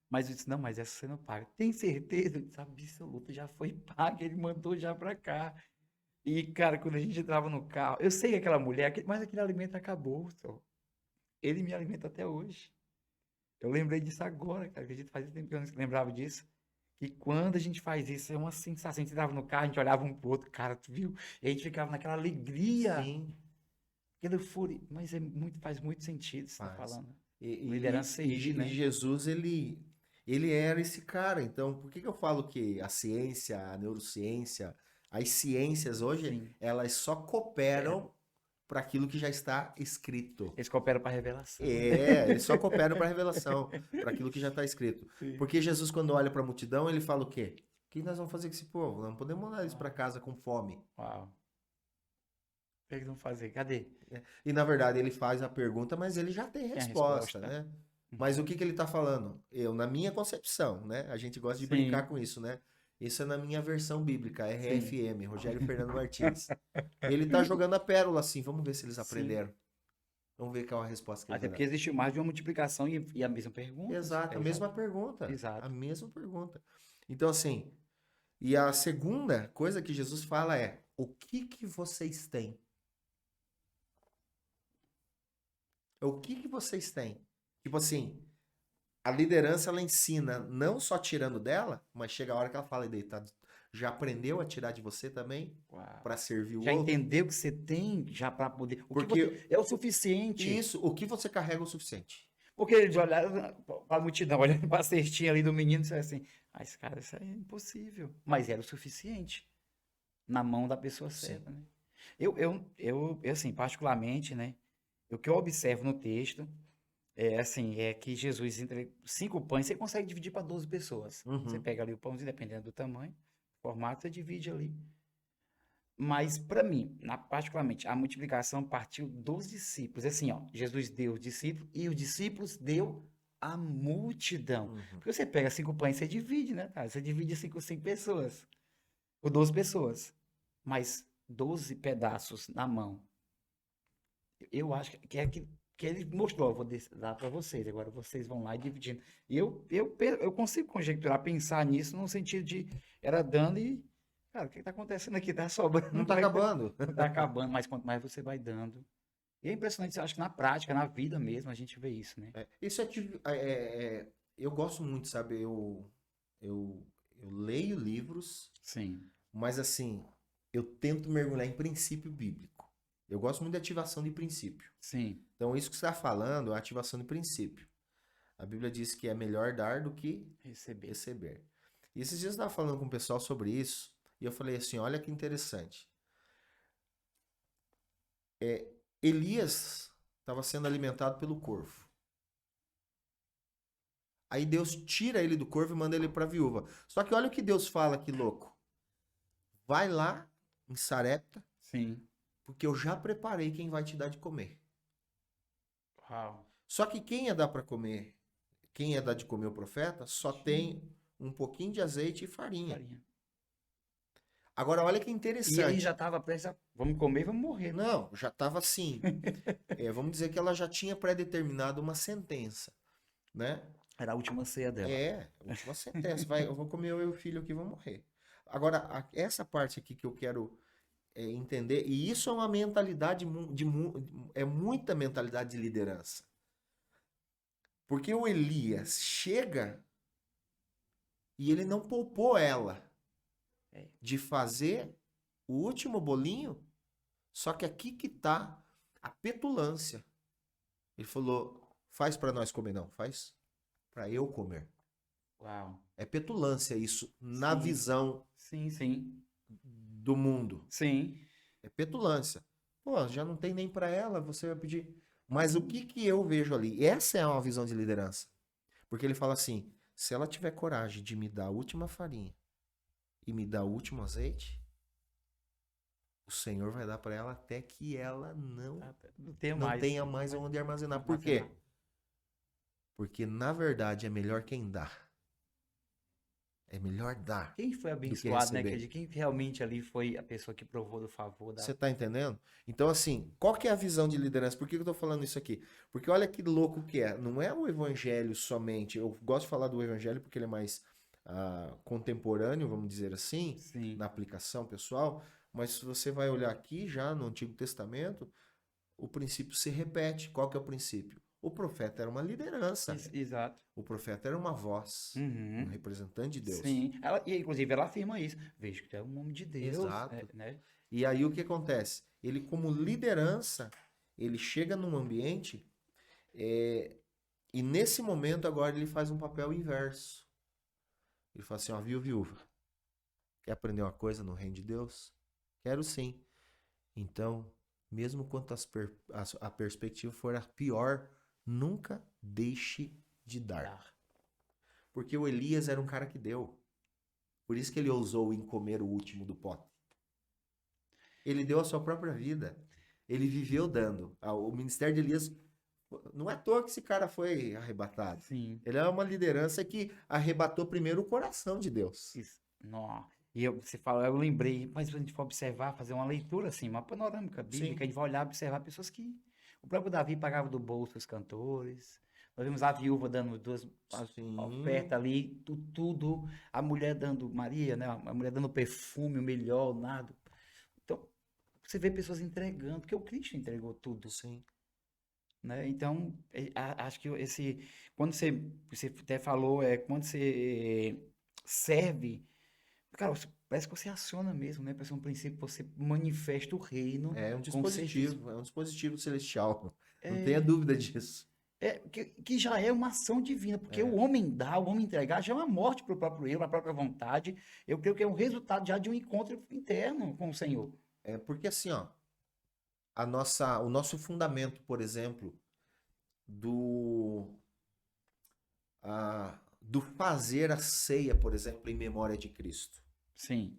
Mas eu disse: não, mas essa você não paga. Tem certeza? Eu disse: absoluta, já foi paga, ele mandou já para cá. E, cara, quando a gente entrava no carro, eu sei que aquela mulher, mas aquele alimento acabou, só. Ele me alimenta até hoje. Eu lembrei disso agora, cara. Acredito, fazia tempo que eu não lembrava disso. Que quando a gente faz isso, é uma sensação. A gente entrava no carro, a gente olhava um pro outro, cara, tu viu? E a gente ficava naquela alegria, sim, aquela euforia. Mas faz muito sentido, você tá faz. falando. E, Liderança servir, e né? Jesus, ele era esse cara. Então, por que que eu falo que a ciência, a neurociência, as ciências hoje, Sim. elas só É, cooperam para aquilo que já está escrito? eles cooperam para revelação, né? É, eles só cooperam para a revelação, para aquilo que já está escrito. Sim. Porque Jesus, quando olha para a multidão, ele fala o quê? O que nós vamos fazer com esse povo? Não podemos mandar eles para Uau. casa com fome. Uau. O que eles vão fazer? Cadê? E na verdade ele faz a pergunta, mas ele já tem Tem a resposta, resposta? né? Mas Uhum. o que que ele está falando? Eu, na minha concepção, né? A gente gosta de brincar Sim, com isso, né? Isso é na minha versão bíblica, sim, RFM, Rogério Fernando Martins. Ele está jogando a pérola assim, vamos ver se eles sim. aprenderam. Vamos ver qual a resposta que ele Até vai porque dar. existe mais de uma multiplicação e a mesma pergunta. Exato, É, a exato. mesma pergunta. A Exato. mesma pergunta. Então, assim, e a segunda coisa que Jesus fala é: o que que vocês têm? O que que vocês têm? Tipo assim, a liderança ela ensina não só tirando dela, mas chega a hora que ela fala, e daí, tá, já aprendeu a tirar de você também Uau. para servir o Já outro? entendeu que você tem já para poder. O que você Porque é o suficiente. isso, o que você carrega é o suficiente. Porque eles olharam para a multidão, olhando para a cestinha ali do menino e disseram assim: ah, esse cara, isso aí é impossível. Mas era o suficiente na mão da pessoa Sim. certa, né? Assim, particularmente, né? O que eu observo no texto é assim, é que Jesus entre 5 pães, você consegue dividir para 12 pessoas. Você Uhum. pega ali o pãozinho, dependendo do tamanho, formato, você divide ali. Mas para mim, particularmente, a multiplicação partiu dos discípulos. Assim, ó, Jesus deu os discípulos e os discípulos deu a multidão. Uhum. Porque você pega 5 pães, você divide, né, cara? Você divide cinco pessoas, ou 12 pessoas. Mas 12 pedaços na mão. Eu acho que ele mostrou, ó, vou dar para vocês, agora vocês vão lá e dividindo. E eu consigo conjecturar, pensar nisso no sentido de era dando e, cara, o que está acontecendo aqui? Tá sobrando, Não tá como é que acabando. não tá acabando, mas quanto mais você vai dando. E é impressionante, eu acho que na prática, na vida mesmo, a gente vê isso, né? Isso eu gosto muito, sabe? Eu leio livros, Sim, mas assim, eu tento mergulhar em princípio bíblico. Eu gosto muito de ativação de princípio. sim, Então, isso que você está falando é ativação de princípio. A Bíblia diz que é melhor dar do que receber. receber. E esses dias eu estava falando com o pessoal sobre isso, e eu falei assim: olha que interessante. Elias estava sendo alimentado pelo corvo. Aí Deus tira ele do corvo e manda ele para a viúva. Só que olha o que Deus fala, que louco. Vai lá em Sarepta, Sim. porque eu já preparei quem vai te dar de comer. Uau. Só que quem ia dar para comer, quem ia dar de comer o profeta, só Tinha tem um pouquinho de azeite e farinha. farinha. Agora, olha que E ele interessante. já estava prestes a... Vamos comer, vamos morrer, né? Não, já estava assim. Vamos dizer que ela já tinha pré-determinado uma sentença, né? Era a última ceia dela. Última sentença. Vai, eu vou comer eu e o filho aqui, vou morrer. Agora, essa parte aqui que eu quero entender, e isso é uma mentalidade é muita mentalidade de liderança. Porque o Elias chega e ele não poupou ela É. de fazer o último bolinho, só que aqui que tá a petulância. Ele falou: faz para nós comer, não, faz para eu comer. Uau. É petulância isso na Sim. visão Sim, sim. do mundo. Sim. É petulância. Pô, já não tem nem para ela, você vai pedir. Mas o que que eu vejo ali? Essa é uma visão de liderança. Porque ele fala assim: se ela tiver coragem de me dar a última farinha e me dar o último azeite, o Senhor vai dar para ela até que ela Não tenho não mais. tenha mais onde armazenar. Por quê? Porque na verdade é melhor quem dá. É melhor dar Quem foi do que abençoado, né? receber. Quem realmente ali foi a pessoa que provou do favor da... Você tá entendendo? Então, assim, qual que é a visão de liderança? Por que eu tô falando isso aqui? Porque olha que louco que é. Não é o evangelho somente. Eu gosto de falar do evangelho porque ele é mais contemporâneo, vamos dizer assim, Sim. na aplicação pessoal. Mas se você vai olhar aqui já no Antigo Testamento, o princípio se repete. Qual que é o princípio? O profeta era uma liderança. Exato. O profeta era uma voz, um Uhum. representante de Deus. Sim. E, inclusive, ela afirma isso. Vejo que tu é um homem de Deus. Exato. Né? E aí o que acontece? Ele, como liderança, ele chega num ambiente e nesse momento agora ele faz um papel inverso. Ele fala assim, ó, viu, viúva? Quer aprender uma coisa no reino de Deus? Quero sim. Então, mesmo quando a perspectiva for a pior, nunca deixe de dar. Porque o Elias era um cara que deu. Por isso que ele ousou em comer o último do pote. Ele deu a sua própria vida. Ele viveu dando. O ministério de Elias, não é à toa que esse cara foi arrebatado. Sim. Ele é uma liderança que arrebatou primeiro o coração de Deus. Isso. Nossa. E você fala, eu lembrei, mas se a gente for observar, fazer uma leitura assim, uma panorâmica bíblica, Sim. a gente vai olhar, observar pessoas que o próprio Davi pagava do bolso os cantores. Nós vimos a viúva dando Sim. ofertas ali, tudo, a mulher dando, Maria, né? A mulher dando perfume, o melhor, nada. Então, você vê pessoas entregando, porque o Cristo entregou tudo, Sim. né? Então, acho que quando você até falou, quando você serve, cara, parece que você aciona mesmo, né? Parece um princípio que você manifesta o reino É um com serviço. dispositivo, é um dispositivo celestial. Não tenha dúvida disso. Que já é uma ação divina, porque o homem dar, o homem entregar, já é uma morte para o próprio eu, para a própria vontade. Eu creio que é um resultado já de um encontro interno com o Senhor. É porque assim, ó, o nosso fundamento, por exemplo, do do fazer a ceia, por exemplo, em memória de Cristo. Sim.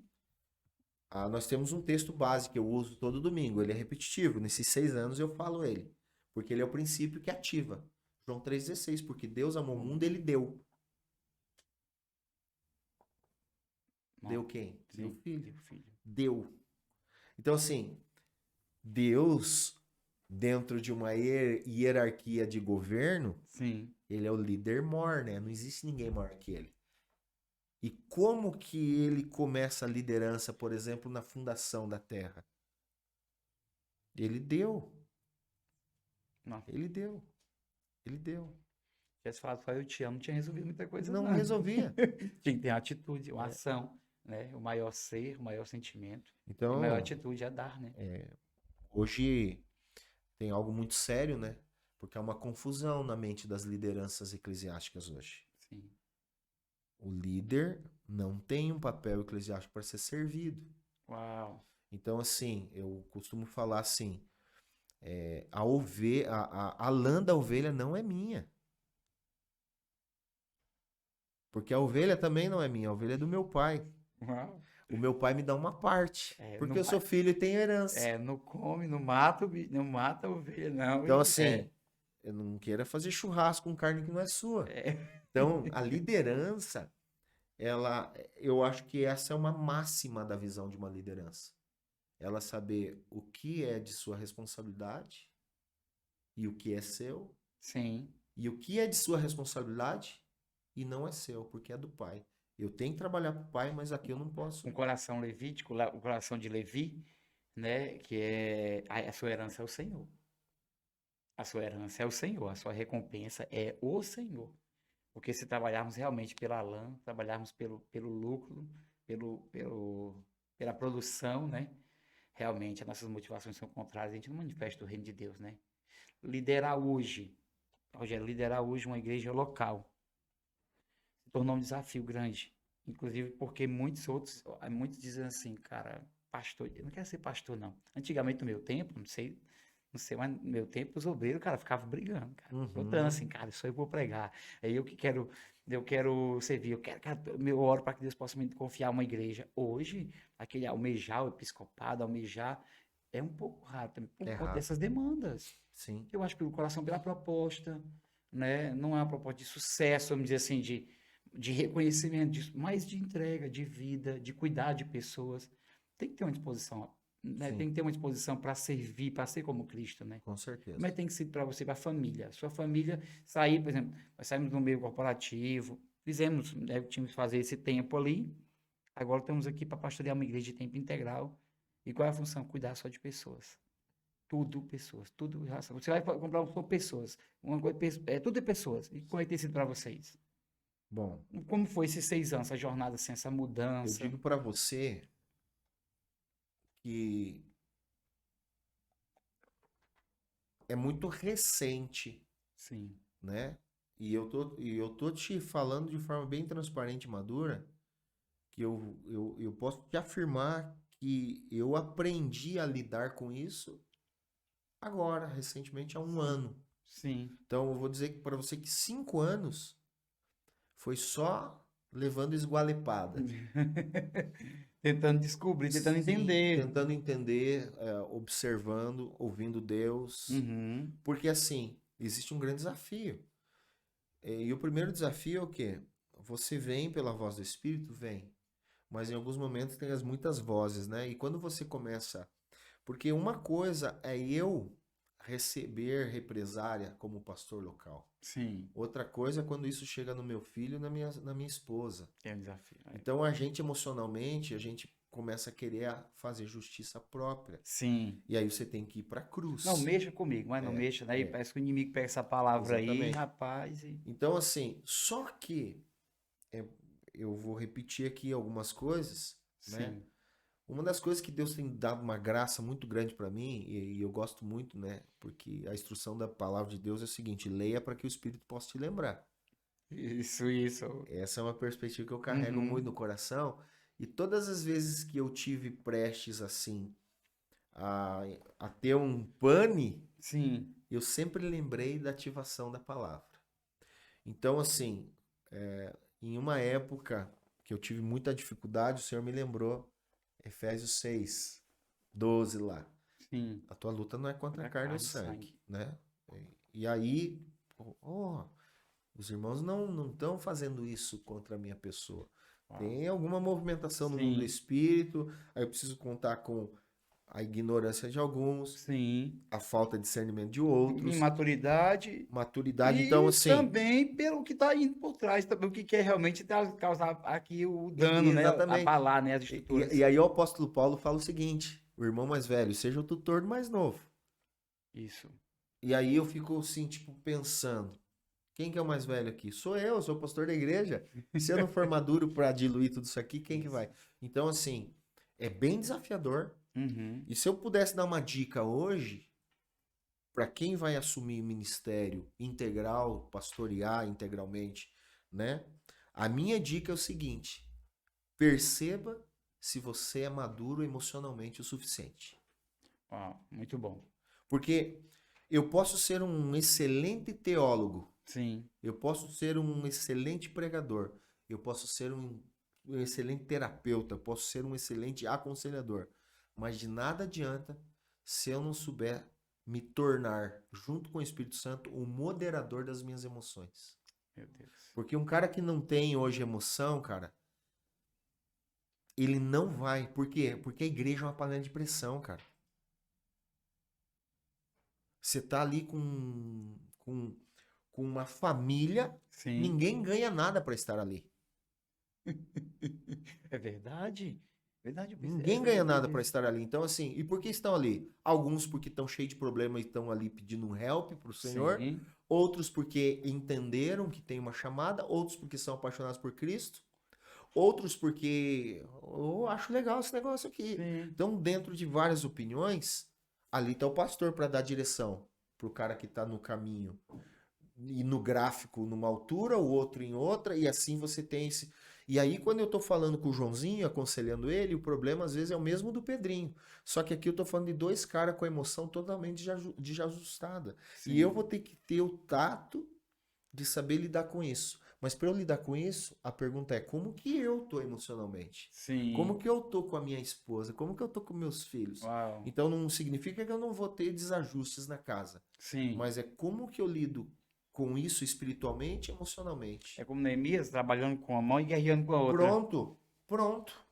Nós temos um texto base que eu uso todo domingo. Ele é repetitivo. Nesses 6 anos eu falo ele. Porque ele é o princípio que ativa. João 3,16. Porque Deus amou o mundo, ele deu. Deu quem? Sim, Deu filho. deu filho. Deu. Então, assim, Deus, dentro de uma hierarquia de governo, Sim. ele é o líder maior, né? Não existe ninguém maior que ele. E como que ele começa a liderança, por exemplo, na fundação da Terra? Ele deu. Não. Ele deu. Ele deu. Se tivesse falado só eu te amo, não tinha resolvido muita coisa, Não não. resolvia. Tinha que ter uma atitude, uma ação, né? O maior ser, o maior sentimento. Então, a maior atitude é dar, né? hoje tem algo muito sério, né? Porque há uma confusão na mente das lideranças eclesiásticas hoje. Sim. O líder não tem um papel eclesiástico para ser servido. Uau. Então, assim, eu costumo falar assim, a lã da ovelha não é minha. Porque a ovelha também não é minha, a ovelha é do meu pai. Uau. O meu pai me dá uma parte. Porque não eu sou filho e tenho herança. não come, não mata, não mata a ovelha, não. Então, assim, eu não queira fazer churrasco com carne que não é sua. Então, a liderança, eu acho que essa é uma máxima da visão de uma liderança. Ela saber o que é de sua responsabilidade e o que é seu, Sim. e o que é de sua responsabilidade e não é seu, porque é do pai. Eu tenho que trabalhar para o pai, mas aqui eu não posso. Um coração levítico, o coração de Levi, né? Que é a sua herança é o Senhor. A sua herança é o Senhor, a sua recompensa é o Senhor. Porque se trabalharmos realmente pela lã, trabalharmos pelo lucro, pela produção, né? Realmente as nossas motivações são contrárias, a gente não manifesta o reino de Deus, né? Liderar hoje, Rogério, liderar hoje uma igreja local se tornou um desafio grande. Inclusive porque muitos dizem assim, cara, pastor, eu não quero ser pastor, não. Antigamente, no meu tempo, não sei, mas no meu tempo, os obreiros, cara, ficavam brigando, cara. Lutando assim, Uhum. cara, isso eu vou pregar. Aí eu quero servir, cara, eu oro para que Deus possa me confiar uma igreja. Hoje, aquele almejar o episcopado, almejar, é um pouco raro também, por É conta raro. dessas demandas. Sim, Eu acho que pelo coração, pela proposta, né? Não é uma proposta de sucesso, vamos dizer assim, de reconhecimento, mas de entrega, de vida, de cuidar de pessoas. Tem que ter uma disposição, né? sim, Tem que ter uma disposição para servir, para ser como Cristo, né? com certeza. Mas tem que ser para você, para a família. Sua família sair, por exemplo, nós saímos no meio corporativo, fizemos, né, tínhamos que fazer esse tempo ali, agora estamos aqui para pastorear uma igreja de tempo integral. E qual é a função? Cuidar só de pessoas. Tudo pessoas, tudo relação. Você vai comprar com pessoas, uma coisa, tudo é pessoas. E como é que tem sido para vocês? Bom, Como foi esses 6 anos, essa jornada, assim, essa eu mudança? digo para você que é muito recente, Sim, né? E eu tô te falando de forma bem transparente e madura, que eu posso te afirmar que eu aprendi a lidar com isso agora, recentemente, há um ano. sim. Então, eu vou dizer para você que 5 anos foi só levando esgualepada. Tentando descobrir, tentando Sim, entender. tentando entender, observando, ouvindo Deus. Uhum. Porque, assim, existe um grande desafio. E o primeiro desafio é o quê? Você vem pela voz do Espírito? Vem. Mas em alguns momentos tem as muitas vozes, né? E quando você começa. Porque uma coisa é eu receber represária como pastor local. Sim, Outra coisa é quando isso chega no meu filho e na minha esposa. é um desafio. Então a gente emocionalmente, a gente começa a querer fazer justiça própria. Sim. E aí você tem que ir para a Não cruz. mexa comigo, mas não É, mexa, né? E é, parece que o inimigo pega essa palavra aí, exatamente. rapaz, e... Então assim, só que é, eu vou repetir aqui algumas coisas, né? Sim. Uma das coisas que Deus tem dado uma graça muito grande para mim, e eu gosto muito, né? Porque a instrução da palavra de Deus é o seguinte: leia para que o Espírito possa te lembrar. Isso, isso. Essa é uma perspectiva que eu carrego muito Uhum. no coração. E todas as vezes que eu tive prestes assim a, a ter um pane, Sim. eu sempre lembrei da ativação da palavra. Então, assim, em uma época que eu tive muita dificuldade, o Senhor me lembrou Efésios 6:12 lá. Sim. A tua luta não é contra a Para carne ou carne e sangue, sangue. né? E aí, oh, os irmãos não estão fazendo isso contra a minha pessoa. Uau. Tem alguma movimentação no mundo do Sim. espírito, aí eu preciso contar com a ignorância de alguns, Sim. a falta de discernimento de outros, Imaturidade maturidade. Então, e assim, também pelo que está indo por trás, também o que quer realmente causar aqui o dano, né? exatamente. Abalar, né? As E estruturas. aí o apóstolo Paulo fala o seguinte: o irmão mais velho seja o tutor do mais novo. Isso. E aí eu fico assim, tipo, pensando. Quem que é o mais velho aqui? Eu sou o pastor da igreja. Se eu não for maduro para diluir tudo isso aqui, quem que Isso. vai? Então, assim, é bem desafiador. Uhum. E se eu pudesse dar uma dica hoje, para quem vai assumir ministério integral, pastorear integralmente, né? A minha dica é o seguinte: perceba se você é maduro emocionalmente o suficiente. Ó, muito bom. Porque eu posso ser um excelente teólogo, Sim. eu posso ser um excelente pregador, eu posso ser um excelente terapeuta, eu posso ser um excelente aconselhador, mas de nada adianta se eu não souber me tornar, junto com o Espírito Santo, o moderador das minhas emoções. Meu Deus. Porque um cara que não tem hoje emoção, cara, ele não vai. Por quê? Porque a igreja é uma panela de pressão, cara. Você tá ali com uma família, Sim. ninguém ganha nada para estar ali. É verdade. Verdade, é Ninguém ganha verdade nada para isso. estar ali. Então, assim, e por que estão ali? Alguns porque estão cheios de problema e estão ali pedindo um help para o Senhor. Sim, Outros porque entenderam que tem uma chamada. Outros porque são apaixonados por Cristo. Outros porque eu acho legal esse negócio aqui. sim. Então, dentro de várias opiniões, ali está o pastor para dar direção para o cara que está no caminho e no gráfico numa altura, o outro em outra, e assim você tem esse. E aí, quando eu tô falando com o Joãozinho, aconselhando ele, o problema às vezes é o mesmo do Pedrinho. Só que aqui eu tô falando de dois caras com a emoção totalmente desajustada. E eu Sim, vou ter que ter o tato de saber lidar com isso. Mas para eu lidar com isso, a pergunta é: como que eu tô emocionalmente? Como sim. que eu tô com a minha esposa? Como que eu tô com meus filhos? Uau. Então não significa que eu não vou ter desajustes na casa, Sim. mas é como que eu lido com isso espiritualmente e emocionalmente. É como Neemias trabalhando com uma mão e guerreando com a outra. Pronto, pronto.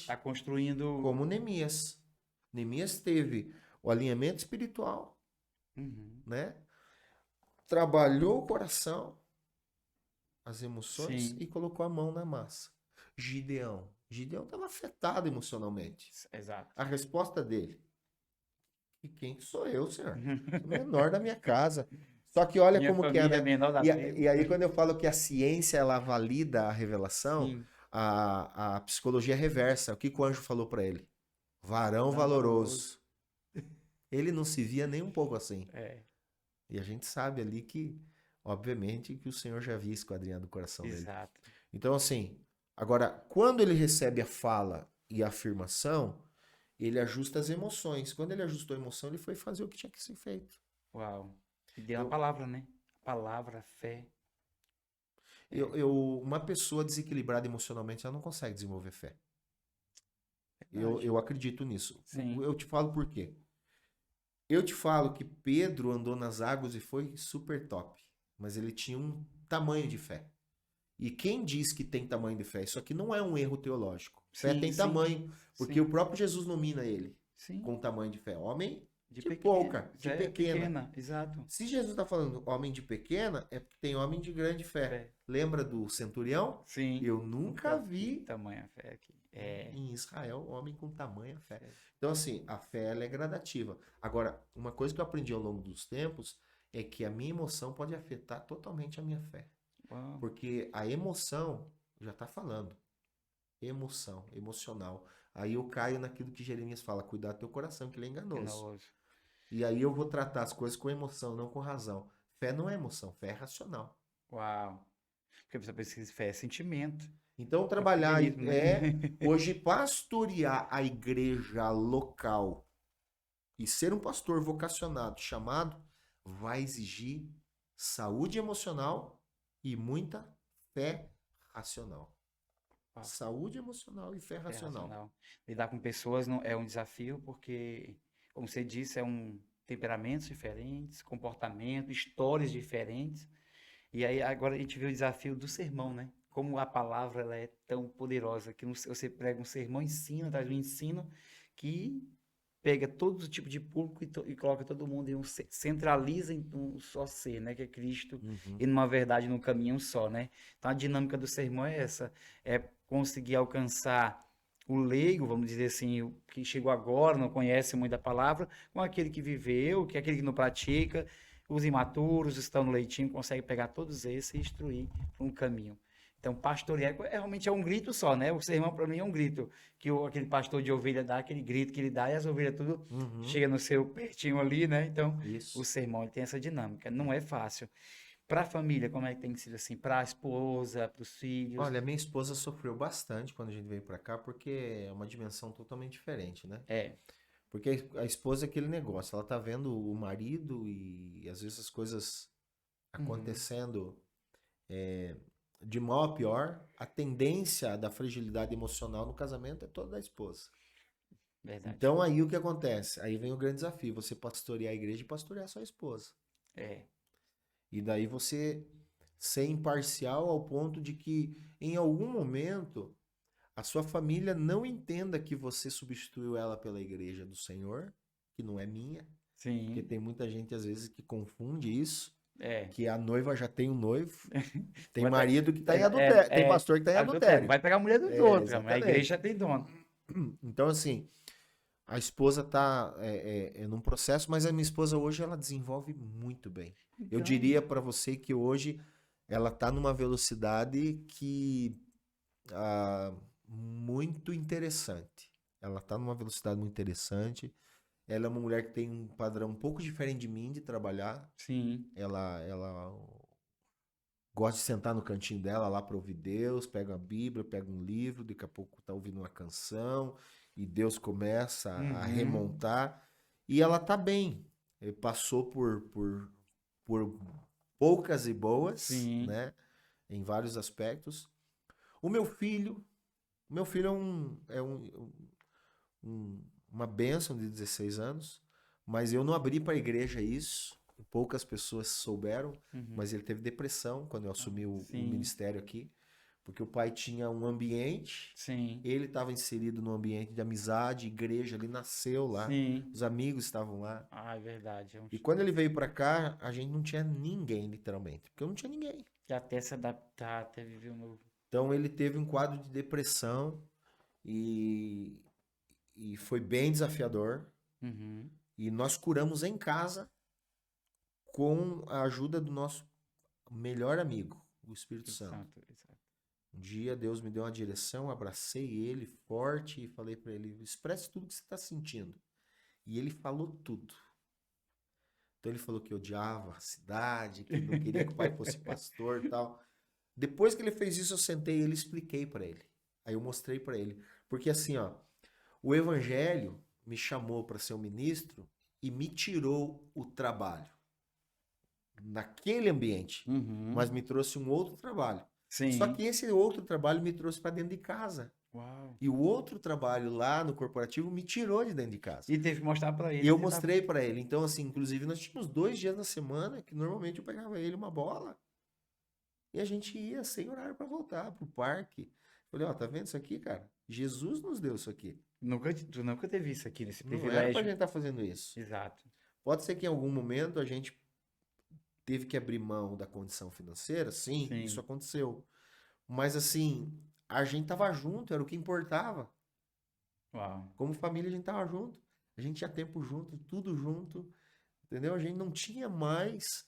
Tá Excelente. construindo. Como Neemias. Neemias teve o alinhamento espiritual, Uhum. né? Trabalhou o coração, as emoções Sim, e colocou a mão na massa. Gideão. Gideão estava afetado emocionalmente. exato. A resposta dele: e quem que sou eu, senhor? Sou o menor da minha casa. Só que olha Minha como que é, família é né? menor da E tribo. aí, quando eu falo que a ciência ela valida a revelação, Sim, a psicologia reversa. O que que o anjo falou para ele? Varão tão valoroso. valoroso. Ele não se via nem um pouco assim. É, E a gente sabe ali que, obviamente, que o Senhor já havia esquadrinhado o coração dele. exato. Então, assim, agora, quando ele recebe a fala e a afirmação, ele ajusta as emoções. Quando ele ajustou a emoção, ele foi fazer o que tinha que ser feito. Uau. E deu a Então, palavra, né? A palavra, a fé. É uma pessoa desequilibrada emocionalmente, ela não consegue desenvolver fé. verdade. Eu acredito nisso. Sim, Eu te falo por quê. Eu te falo que Pedro andou nas águas e foi super top, mas ele tinha um tamanho de fé. E quem diz que tem tamanho de fé? Isso aqui não é um erro teológico. Fé sim, tem sim, tamanho, porque o sim, próprio Jesus nomina ele sim. com tamanho de fé. Homem De de pequena. pouca, de É pequena. pequena, exato. Se Jesus está falando homem de pequena, é porque tem homem de grande fé. Fé. Lembra do centurião? Sim. Eu nunca Nunca vi vi tamanha fé aqui. É. em Israel homem com tamanha fé. Fé. Então, assim, a fé ela é gradativa. Agora, uma coisa que eu aprendi ao longo dos tempos é que a minha emoção pode afetar totalmente a minha fé. Uau. Porque a emoção, já está falando, emoção, emocional. Aí eu caio naquilo que Jeremias fala, cuidar do teu coração, que ele é enganoso. Enganoso. E aí eu vou tratar as coisas com emoção, não com razão. Fé não é emoção, fé é racional. Uau. Porque você pensa que fé é sentimento. Então É o trabalhar cristianismo, né? é hoje pastorear a igreja local e ser um pastor vocacionado, chamado, vai exigir saúde emocional e muita fé racional. Uau. Saúde emocional e fé Fé racional. racional. Lidar com pessoas não é um desafio porque, como você disse, é um temperamentos diferentes, comportamento, histórias diferentes. E aí agora a gente vê o desafio do sermão, né? Como a palavra ela é tão poderosa que você prega um sermão, ensina, traz um ensino que pega todo o tipo de público e coloca todo mundo em centraliza em um só ser, né? Que é Cristo Uhum. e numa verdade, num caminho só, né? Então a dinâmica do sermão é essa, é conseguir alcançar o leigo, vamos dizer assim, o que chegou agora, não conhece muito a palavra, com aquele que viveu, que é aquele que não pratica, os imaturos, estão no leitinho, consegue pegar todos esses e instruir para um caminho. Então, pastorear realmente é um grito só, né? O sermão para mim é um grito, que aquele pastor de ovelha dá aquele grito que ele dá e as ovelhas tudo Uhum. chega no seu pertinho ali, né? Então, o Isso. sermão ele tem essa dinâmica, não é fácil. Para a família, como é que tem sido assim? Para a esposa, para os filhos? Olha, minha esposa sofreu bastante quando a gente veio pra cá, porque é uma dimensão totalmente diferente, né? É, Porque a esposa é aquele negócio, ela tá vendo o marido e às vezes as coisas uhum, acontecendo de mal a pior, a tendência da fragilidade emocional no casamento é toda da esposa. verdade. Então aí o que acontece? Aí vem o grande desafio, você pastorear a igreja e pastorear a sua esposa. É, E daí você ser imparcial ao ponto de que em algum momento a sua família não entenda que você substituiu ela pela igreja do Senhor, que não é minha, porque Sim. tem muita gente às vezes que confunde isso, É. que a noiva já tem um noivo, tem Vai pe- marido que está É, em adultério, tem é, pastor que está em adultério. adultério. Vai pegar a mulher dos É, outros, a exatamente. igreja tem dono. Então, assim, a esposa tá num processo, mas a minha esposa hoje ela desenvolve muito bem. Eu Então, diria para você que hoje ela tá numa velocidade que muito interessante. Ela tá numa velocidade muito interessante. Ela é uma mulher que tem um padrão um pouco diferente de mim de trabalhar. sim. Ela gosta de sentar no cantinho dela lá para ouvir Deus, pega a Bíblia, pega um livro, daqui a pouco tá ouvindo uma canção e Deus começa a Uhum. remontar e ela tá bem. Ele passou por poucas e boas, Sim. né, em vários aspectos. O meu filho uma bênção de 16 anos, mas eu não abri para a igreja isso. Poucas pessoas souberam, Uhum. mas ele teve depressão quando eu Ah, assumi o sim. ministério aqui, porque o pai tinha um ambiente, Sim. ele estava inserido num ambiente de amizade, igreja, ele nasceu lá, Sim. os amigos estavam lá. Ah, é verdade. E quando ele veio para cá, a gente não tinha ninguém, literalmente, porque eu não tinha ninguém. Que até se adaptar, até viver um novo. Então ele teve um quadro de depressão e, e foi bem desafiador. Uhum. E nós curamos em casa com a ajuda do nosso melhor amigo, o Espírito Espírito Santo. Santo, exato. Um dia Deus me deu uma direção, abracei ele forte e falei para ele: expresse tudo que você está sentindo. E ele falou tudo. Então ele falou que odiava a cidade, que não queria que o pai fosse pastor e tal. Depois que ele fez isso, eu sentei e ele expliquei para ele. Aí eu mostrei para ele. Porque assim, ó, o evangelho me chamou para ser um ministro e me tirou o trabalho naquele ambiente, mas Uhum. me trouxe um outro trabalho. Só que Sim. esse outro trabalho me trouxe para dentro de casa. Uau. E o outro trabalho lá no corporativo me tirou de dentro de casa. E teve que mostrar pra E ele eu que você tava. mostrei para ele. Então, assim, inclusive, nós tínhamos 2 dias na semana que normalmente eu pegava ele uma bola e a gente ia sem horário para voltar pro parque. Falei, ó, tá vendo isso aqui, cara? Jesus nos deu isso aqui. Tu nunca teve isso aqui, nesse Não era pra privilégio. gente estar fazendo isso. Exato. Pode ser que em algum momento a gente teve que abrir mão da condição financeira, sim, isso Sim. aconteceu. Mas assim, a gente tava junto, era o que importava. Uau. Como família, a gente tava junto. A gente tinha tempo junto, tudo junto, entendeu? A gente não tinha mais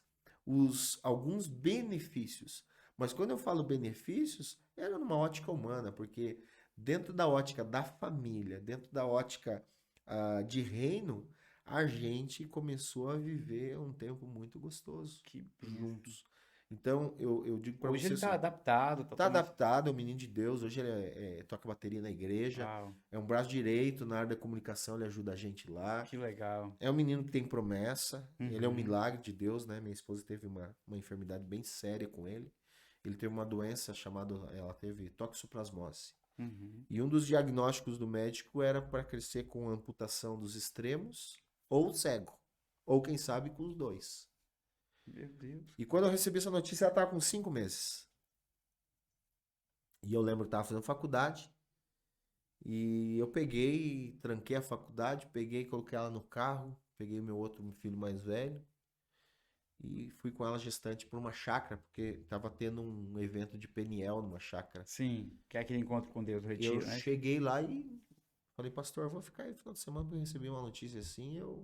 alguns benefícios. Mas quando eu falo benefícios, era numa ótica humana, porque dentro da ótica da família, dentro da ótica de reino, a gente começou a viver um tempo muito gostoso Que bênção. juntos. Então, eu digo para Hoje você ele tá assim, adaptado, tá totalmente. adaptado, é um menino de Deus. Hoje ele toca bateria na igreja, Uau. é um braço direito na área da comunicação, ele ajuda a gente lá. Que legal. É um menino que tem promessa, ele é um Uhum. milagre de Deus, né? Minha esposa teve uma enfermidade bem séria com ele. Ele teve uma doença chamada, ela teve toxoplasmose. Uhum. E um dos diagnósticos do médico era para crescer com amputação dos extremos ou cego, ou quem sabe com os dois. Meu Deus. E quando eu recebi essa notícia, ela estava com 5 meses. E eu lembro que estava fazendo faculdade. E eu peguei, tranquei a faculdade, peguei, coloquei ela no carro, peguei meu outro filho mais velho e fui com ela gestante para uma chácara, porque estava tendo um evento de Peniel numa chácara. Sim, que é aquele encontro com Deus, o Eu retiro, né? cheguei lá e falei, pastor, eu vou ficar aí no final de semana para receber uma notícia assim, eu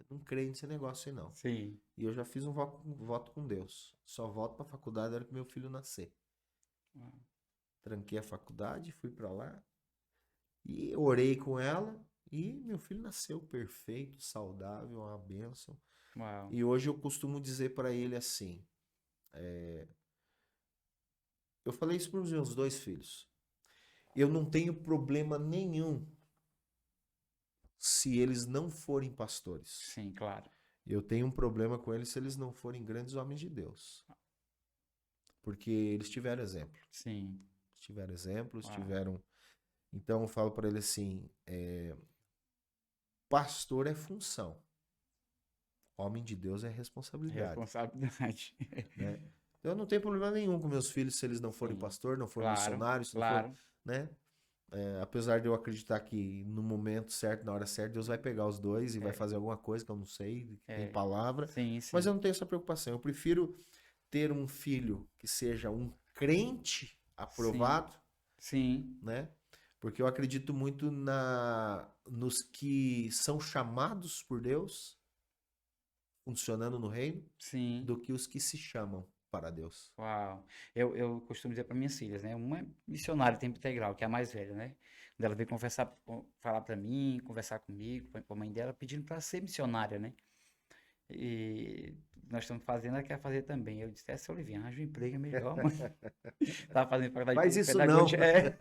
não creio nesse negócio aí não. Sim. E eu já fiz um voto com Deus. Só volto para a faculdade na hora que meu filho nascer. Uau. Tranquei a faculdade, fui para lá e orei com ela e meu filho nasceu perfeito, saudável, uma bênção. Uau. E hoje eu costumo dizer para ele assim, eu falei isso para os meus 2 filhos. Eu não tenho problema nenhum se eles não forem pastores. Sim, claro. Eu tenho um problema com eles se eles não forem grandes homens de Deus. Porque eles tiveram exemplo. Sim. Tiveram exemplos, Uau. tiveram. Então eu falo para ele assim: pastor é função, homem de Deus é responsabilidade. Responsabilidade. Né? Então eu não tenho problema nenhum com meus filhos se eles não forem Sim. pastor, não forem Claro, missionários, se não forem. claro. né? Apesar de eu acreditar que no momento certo, na hora certa, Deus vai pegar os dois e vai fazer alguma coisa que eu não sei, que tem palavra. Sim, Mas sim. eu não tenho essa preocupação. Eu prefiro ter um filho que seja um crente Sim, aprovado, sim, né? Porque eu acredito muito nos que são chamados por Deus, funcionando no reino, sim. do que os que se chamam para Deus. Uau. Eu costumo dizer para minhas filhas, né? Uma é missionária em tempo integral, que é a mais velha, né? Quando ela veio conversar, falar para mim, conversar comigo, com a mãe dela, pedindo para ser missionária, né? E nós estamos fazendo, ela quer fazer também. Eu disse, essa Olivinha, arranja um emprego é melhor, mano. Tava fazendo faculdade Faz de isso não. pedagogia,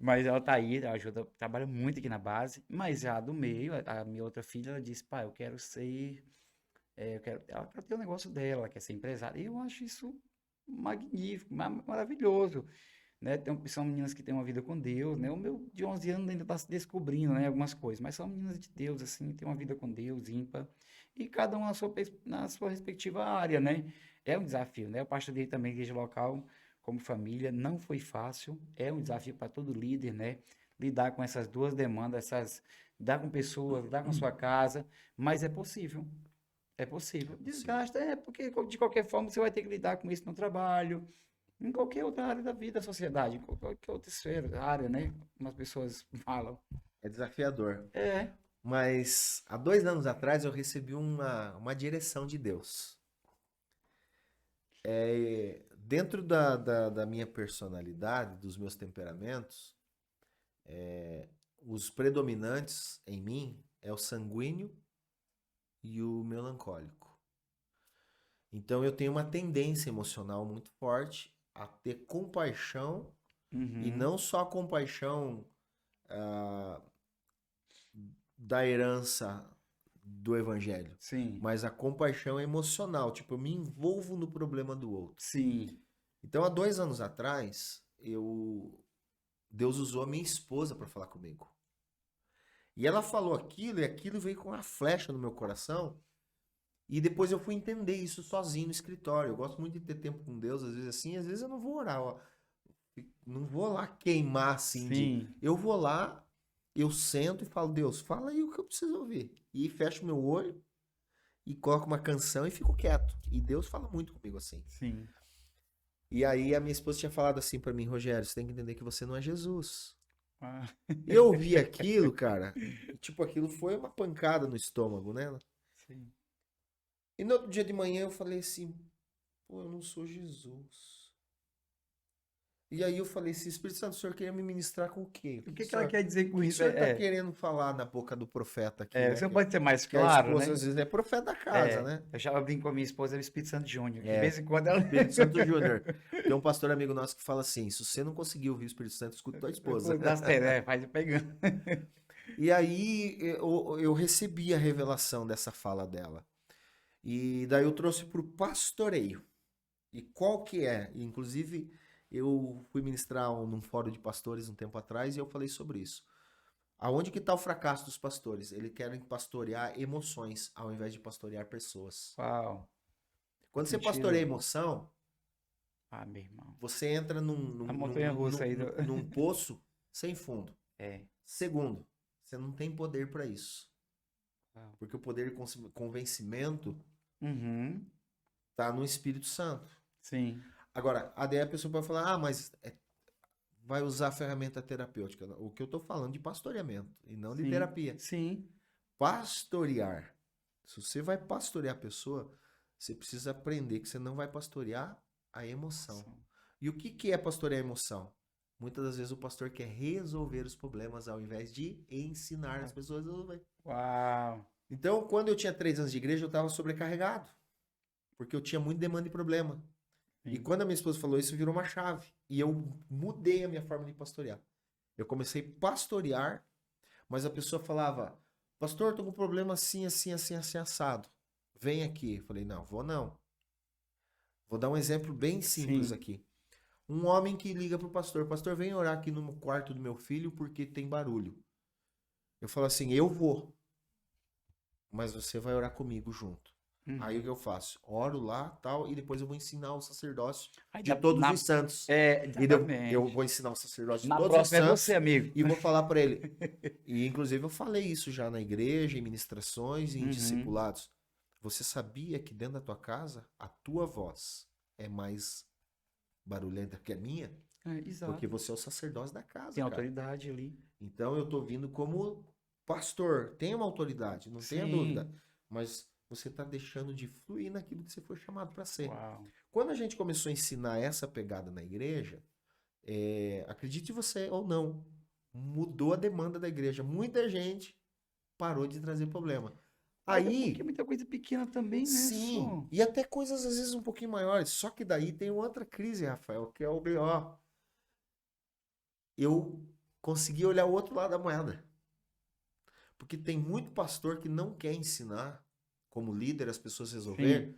mas ela tá aí, ela ajuda, trabalha muito aqui na base. Mas já do meio, a minha outra filha, ela disse, pai, eu quero ser ela quer ter o negócio dela, ela quer ser empresária. E eu acho isso magnífico, maravilhoso, né? São meninas que têm uma vida com Deus, né? O meu de 11 anos ainda está se descobrindo, né? Algumas coisas, mas são meninas de Deus, assim, têm uma vida com Deus ímpar. E cada um na sua respectiva área, né? É um desafio, né? Eu pastorei também igreja local, como família, não foi fácil, é um desafio para todo líder, né? Lidar com essas duas demandas, lidar com pessoas, lidar com a sua casa, mas é possível. É É possível. possível. Desgasta, porque de qualquer forma você vai ter que lidar com isso no trabalho, em qualquer outra área da vida da sociedade, em qualquer outra esfera, área, né? Como as pessoas falam. É desafiador. É, Mas há 2 anos atrás eu recebi uma direção de Deus. Dentro da minha personalidade, dos meus temperamentos, os predominantes em mim é o sanguíneo e o melancólico. Então eu tenho uma tendência emocional muito forte a ter compaixão e uhum, não só a compaixão ah, da herança do evangelho, sim, mas a compaixão emocional, tipo, eu me envolvo no problema do outro. sim, Então, há 2 anos atrás, Deus usou a minha esposa para falar comigo. E ela falou aquilo, e aquilo veio com uma flecha no meu coração. E depois eu fui entender isso sozinho no escritório. Eu gosto muito de ter tempo com Deus, às vezes assim, às vezes eu não vou orar, ó. Não vou lá queimar assim de. sim, Eu vou lá, eu sento e falo, Deus, fala aí o que eu preciso ouvir. E fecho meu olho e coloco uma canção e fico quieto. E Deus fala muito comigo assim. sim. E aí a minha esposa tinha falado assim pra mim, Rogério, você tem que entender que você não é Jesus. Ah, E eu ouvi aquilo, cara, e tipo, aquilo foi uma pancada no estômago, né? sim. E no outro dia de manhã eu falei assim, pô, eu não sou Jesus. E aí eu falei assim, Espírito Santo, o senhor queria me ministrar com o quê? O que que ela quer dizer O com que o isso? senhor tá querendo falar na boca do profeta aqui, O né? senhor pode ser mais Que a claro, esposa né? às vezes é profeta da casa, né? Eu já brinco com a minha esposa, é o Espírito Santo Júnior, que de É, vez em quando ela Espírito Santo Júnior. Tem um pastor amigo nosso que fala assim, se você não conseguiu ouvir o Espírito Santo, escuta tua esposa. dá certo, faz pegando. E aí eu recebi a revelação dessa fala dela. E daí eu trouxe para o pastoreio. E qual que é? Inclusive, eu fui ministrar num fórum de pastores um tempo atrás e eu falei sobre isso. Aonde que está o fracasso dos pastores? Eles querem pastorear emoções ao invés de pastorear pessoas. Uau, Quando você pastoreia sentido. emoção, Ah, meu irmão. você entra A montanha russa aí do... num poço sem fundo. É. Segundo, você não tem poder para isso. Uau. Porque o poder de convencimento Uhum. está no Espírito Santo. Sim. Agora, daí a pessoa pode falar, mas vai usar a ferramenta terapêutica. O que eu estou falando de pastoreamento e não de Sim. terapia. Sim. Pastorear. Se você vai pastorear a pessoa, você precisa aprender que você não vai pastorear a emoção. E o que é pastorear a emoção? Muitas das vezes o pastor quer resolver os problemas ao invés de ensinar as pessoas a resolver. Uau. Então, quando eu tinha 3 anos de igreja, eu estava sobrecarregado. Porque eu tinha muita demanda e problema. E Sim. quando a minha esposa falou isso, virou uma chave. E eu mudei a minha forma de pastorear. Eu comecei a pastorear, mas a pessoa falava, pastor, tô com um problema assim, assim, assim, assim, assado. Vem aqui. Eu falei, não, vou não. Vou dar um exemplo bem simples Sim. aqui. Um homem que liga pro pastor, pastor, vem orar aqui no quarto do meu filho porque tem barulho. Eu falo assim, eu vou, mas você vai orar comigo junto. Aí o que Uhum. eu faço? Oro lá, tal, e depois eu vou ensinar o sacerdócio Aí de todos os santos. E eu exatamente. vou ensinar o sacerdócio de Na todos os próxima é você, santos amigo. e vou falar para ele. E inclusive eu falei isso já na igreja, em ministrações e em Uhum. discipulados. Você sabia que dentro da tua casa a tua voz é mais barulhenta que a minha? É, Porque exato. você é o sacerdócio da casa, Tem cara. autoridade ali. Então eu tô vindo como pastor, tem uma autoridade, não tenha dúvida, Sim. mas você está deixando de fluir naquilo que você foi chamado para ser. Uau. Quando a gente começou a ensinar essa pegada na igreja, acredite você ou não, mudou a demanda da igreja. Muita gente parou de trazer problema. Mas é porque Aí, muita coisa pequena também, né? sim, Só. e até coisas às vezes um pouquinho maiores. Só que daí tem outra crise, Rafael, que é o BO. Eu consegui olhar o outro lado da moeda. Porque tem muito pastor que não quer ensinar como líder as pessoas resolver, Sim.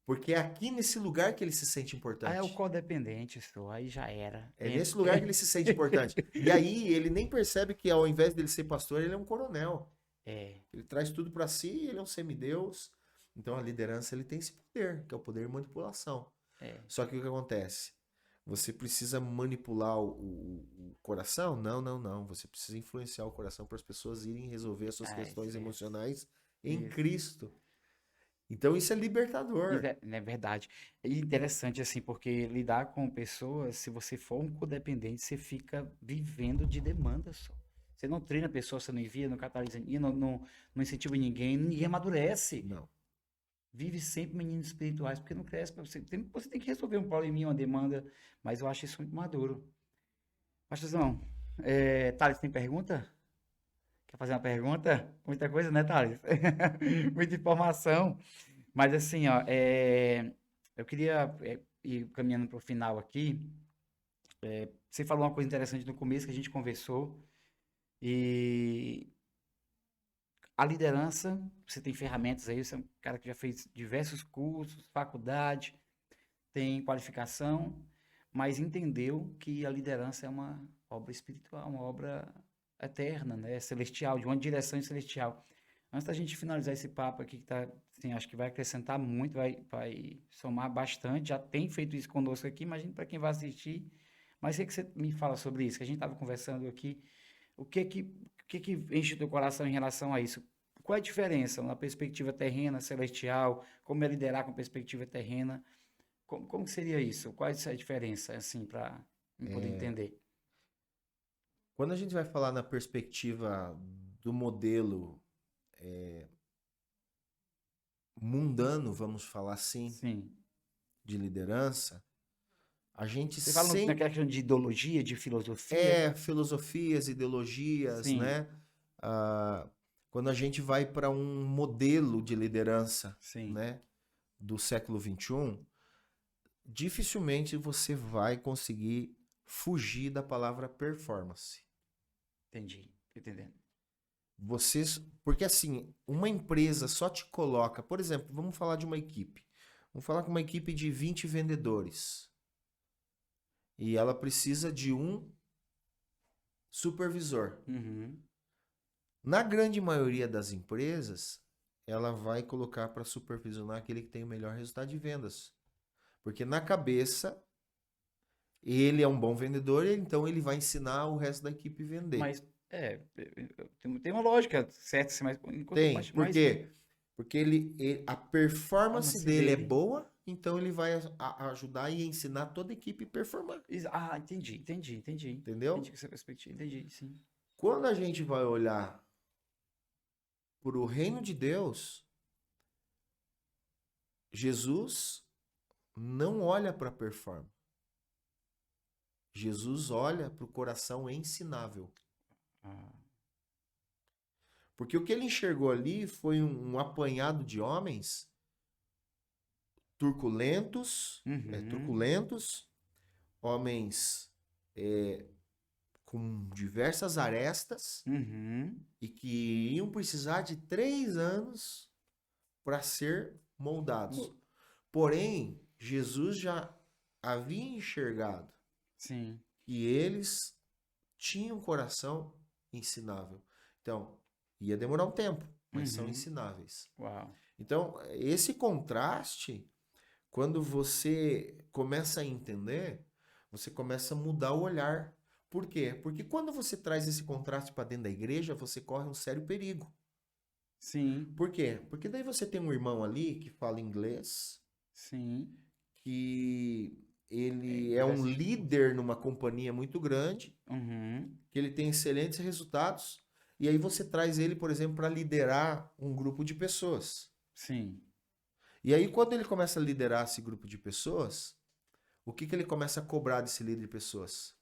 porque é aqui nesse lugar que ele se sente Aí é o importante. codependente, só. Aí já era. É nesse lugar que ele se sente importante. E aí ele nem percebe que ao invés dele ser pastor, ele é um coronel. É, Ele traz tudo para si, ele é um semideus. Então a liderança ele tem esse poder, que é o poder de manipulação. é. Só que o que acontece? Você precisa manipular o coração? Não, não, não. Você precisa influenciar o coração para as pessoas irem resolver as suas Ah, questões isso. emocionais em Isso. Cristo. Então isso é Isso libertador. é verdade. E interessante, assim, porque lidar com pessoas, se você for um codependente, você fica vivendo de demanda só. Você não treina a pessoa, você não envia, não catalisa ninguém, não incentiva ninguém, ninguém amadurece. Não. Vive sempre meninos espirituais, porque não cresce. Você tem que resolver um probleminha, uma demanda, mas eu acho isso muito maduro. Pastorzão, Thales, tem pergunta? Quer fazer uma pergunta? Muita coisa, né, Thales? Muita informação. Mas assim, ó, eu queria ir caminhando para o final aqui. Você falou uma coisa interessante no começo que a gente conversou. E a liderança, você tem ferramentas aí, você é um cara que já fez diversos cursos, faculdade, tem qualificação, mas entendeu que a liderança é uma obra espiritual, uma obra eterna, né? Celestial, de uma direção celestial. Antes da gente finalizar esse papo aqui, que tá, assim, acho que vai acrescentar muito, vai somar bastante. Já tem feito isso conosco aqui, imagina para quem vai assistir. Mas o que, que você me fala sobre isso? Que a gente estava conversando aqui. O que que enche o teu coração em relação a isso? Qual é a diferença na perspectiva terrena, celestial? Como é liderar com perspectiva terrena? Como que seria isso? Qual é a diferença, assim, para poder entender? Quando a gente vai falar na perspectiva do modelo mundano, vamos falar assim, Sim. de liderança, a gente Você fala sempre naquela questão de ideologia, de filosofia? filosofias, ideologias, Sim, né? Ah, quando a gente vai para um modelo de liderança, sim. né, do século XXI, dificilmente você vai conseguir fugir da palavra performance. Entendi. Tô entendendo. Vocês, porque assim, uma empresa só te coloca, por exemplo, vamos falar de uma equipe. Vamos falar com uma equipe de 20 vendedores. E ela precisa de um supervisor. Uhum. Na grande maioria das empresas, ela vai colocar para supervisionar aquele que tem o melhor resultado de vendas. Porque na cabeça, ele é um bom vendedor, então ele vai ensinar o resto da equipe a vender. Mas, tem uma lógica certa, assim, mas Tem, por quê? Porque a performance performance dele é dele. boa, então ele vai ajudar e ensinar toda a equipe a performar. Entendi. Entendi Entendeu? com essa perspectiva, entendi, sim. Quando a gente vai olhar para o reino de Deus, Jesus não olha para a performance. Jesus olha para o coração ensinável. Ah, Porque o que ele enxergou ali foi um apanhado de homens turculentos, uhum, truculentos, homens com diversas arestas uhum. e que iam precisar de 3 anos para ser moldados. Mo- Porém, Jesus já havia enxergado Sim, que eles tinham um coração ensinável. Então, ia demorar um tempo. mas são Uhum. ensináveis. Uau. Então, esse contraste, quando você começa a entender, você começa a mudar o olhar. Por quê? Porque quando você traz esse contraste para dentro da igreja, você corre um sério perigo. Sim, Por quê? Porque daí você tem um irmão ali que fala inglês, sim. que ele é um Diversos tipos. líder numa companhia muito grande, Uhum. que ele tem excelentes resultados, e aí você traz ele, por exemplo, para liderar um grupo de pessoas. Sim. E aí, quando ele começa a liderar esse grupo de pessoas, o que que ele começa a cobrar desse líder de pessoas?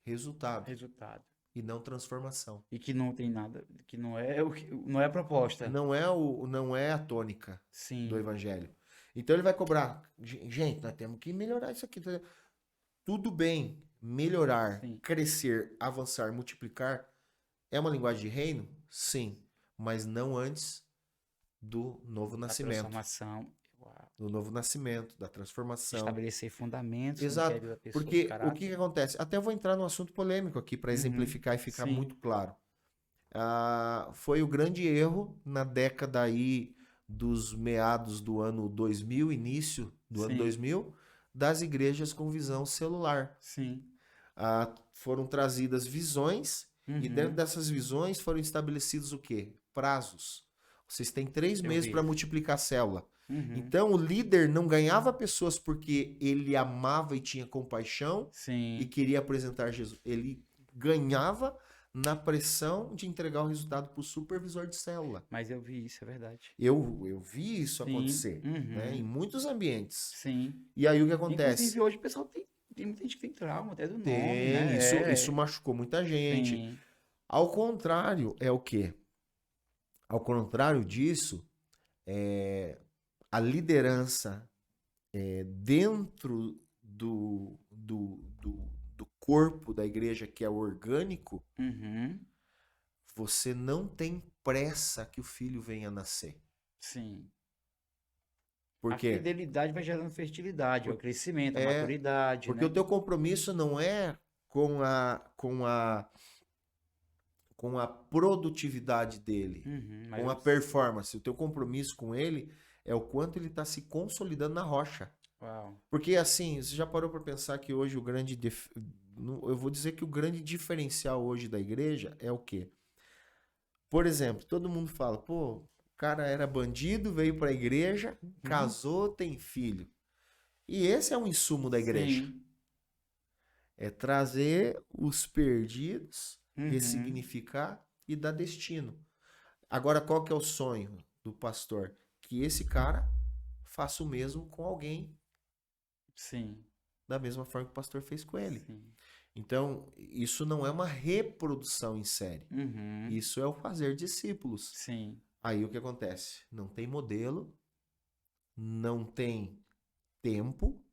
Resultado Resultado. e não transformação. E que não tem nada, que não é não é a proposta. Não é a tônica do Sim, evangelho. Então ele vai cobrar, gente, nós temos que melhorar isso aqui. Tudo bem, melhorar, sim. crescer, avançar, multiplicar é uma linguagem de reino? Sim, mas não antes do novo A nascimento, transformação. Uau. do novo nascimento, da transformação. Estabelecer fundamentos no Exato, interior da pessoa, do porque o que que caráter. acontece? Até vou entrar num assunto polêmico aqui para Uhum. exemplificar e ficar Sim, muito claro. Foi o grande erro na década aí dos meados do ano 2000, início do ano sim, 2000, das igrejas com visão celular. sim. Foram trazidas visões e dentro Uhum. dessas visões foram estabelecidos o quê? Prazos. Vocês têm 3 meses Vi para isso. multiplicar a célula. Uhum. Então o líder não ganhava pessoas porque ele amava e tinha compaixão e Sim, queria apresentar Jesus. Ele ganhava na pressão de entregar o resultado para o supervisor de célula. mas eu vi isso, é verdade. Eu vi isso Sim, acontecer, né, em uhum. muitos ambientes. Sim. E aí o que acontece? Inclusive, hoje o pessoal tem muita gente que tem trauma até do nome, Tem, isso né? machucou muita gente. Sim. Ao contrário, é o quê? Ao contrário disso, a liderança dentro do corpo da igreja, que é orgânico, Uhum. você não tem pressa que o filho venha nascer. Sim. Por A quê? fidelidade vai gerando fertilidade, o Por- crescimento, a É maturidade, porque o né? teu compromisso não é com a produtividade dele, Uhum. Mas com a eu... performance. O teu compromisso com ele é o quanto ele está se consolidando na rocha. Uau. Porque assim, você já parou para pensar que hoje eu vou dizer que o grande diferencial hoje da igreja é o quê? Por exemplo, todo mundo fala, pô, o cara era bandido, veio para a igreja, Uhum. casou, tem filho. E esse é um insumo da igreja. Sim. É trazer os perdidos, Uhum. ressignificar e dar destino. Agora, qual que é o sonho do pastor? Que esse cara faça o mesmo com alguém, Sim. da mesma forma que o pastor fez com ele. Sim. Então, isso não é uma reprodução em série. Uhum. Isso é o fazer discípulos. Sim. Aí o que acontece? Não tem modelo, não tem tempo,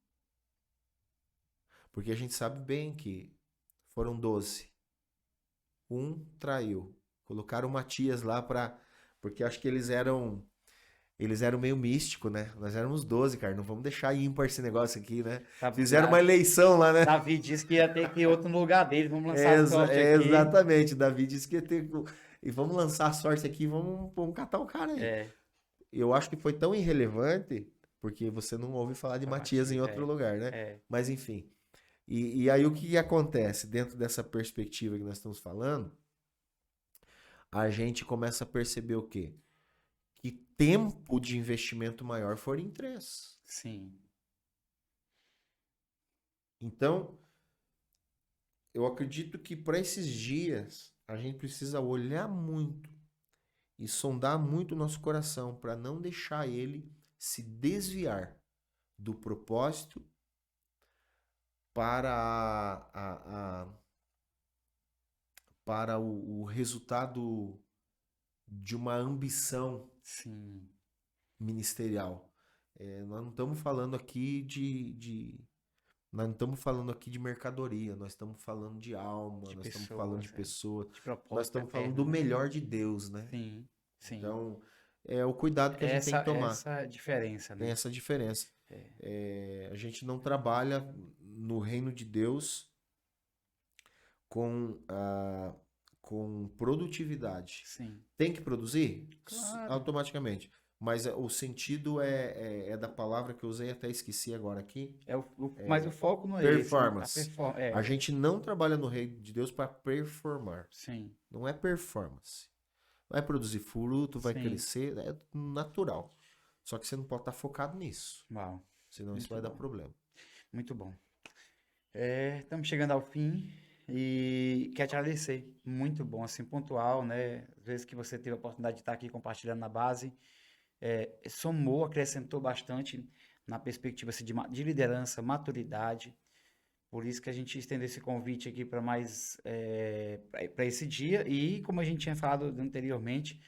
porque a gente sabe bem que foram 12. Um traiu. Colocaram o Matias lá para. Porque acho que eles eram meio místico, né? Nós éramos 12, cara. Não vamos deixar ímpar esse negócio aqui, né? Fizeram uma eleição lá, né? Davi disse que ia ter que ir outro no lugar dele. Vamos lançar a sorte aqui. Exatamente. Davi disse que ia ter. E vamos lançar a sorte aqui, vamos catar o cara aí. É. Eu acho que foi tão irrelevante, porque você não ouve falar de Foi Matias em Matias. outro É. lugar, né? É. Mas enfim. E aí o que acontece dentro dessa perspectiva que nós estamos falando? A gente começa a perceber o quê? Que tempo de investimento maior foram em 3. Sim. Então, eu acredito que para esses dias a gente precisa olhar muito e sondar muito o nosso coração para não deixar ele se desviar do propósito para para o resultado de uma ambição Sim. ministerial. Nós não estamos falando aqui nós não estamos falando aqui de mercadoria, nós estamos falando de alma, De nós estamos falando de pessoas, é. pessoa, De nós propósito estamos falando eterno, do né? melhor de Deus, né? Sim. Sim. Então, é o cuidado que a gente tem que tomar. Essa diferença, Tem né? essa diferença. É. A gente não trabalha no reino de Deus com com produtividade. Sim. Tem que produzir? Claro. Automaticamente. Mas o sentido é da palavra que eu usei, até esqueci agora aqui. Mas o foco não é Performance. esse, né? A gente não trabalha no reino de Deus para performar. Sim. Não é performance. Vai produzir fruto, vai Sim. crescer, é natural. Só que você não pode estar focado nisso. Uau. Senão isso vai dar problema. Muito bom. Estamos chegando ao fim e quero te agradecer. Muito bom, assim, pontual, né? Às vezes que você teve a oportunidade de estar aqui compartilhando na base, somou, acrescentou bastante na perspectiva assim, de liderança, maturidade. Por isso que a gente estendeu esse convite aqui para mais para esse dia. E como a gente tinha falado anteriormente,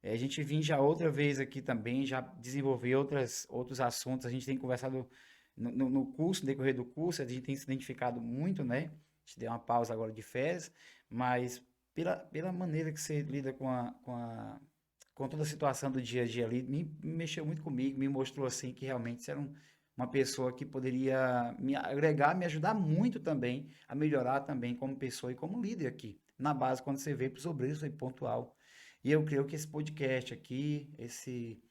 a gente vinha já outra vez aqui também, já desenvolver outros assuntos. A gente tem conversado no curso, no decorrer do curso, a gente tem se identificado muito, né? A gente deu uma pausa agora de férias, mas pela maneira que você lida com toda a situação do dia a dia ali, me mexeu muito comigo, me mostrou assim que realmente você era uma pessoa que poderia me agregar, me ajudar muito também a melhorar também como pessoa e como líder aqui. Na base, quando você veio para os obreiros, foi pontual. E eu creio que esse podcast aqui, esse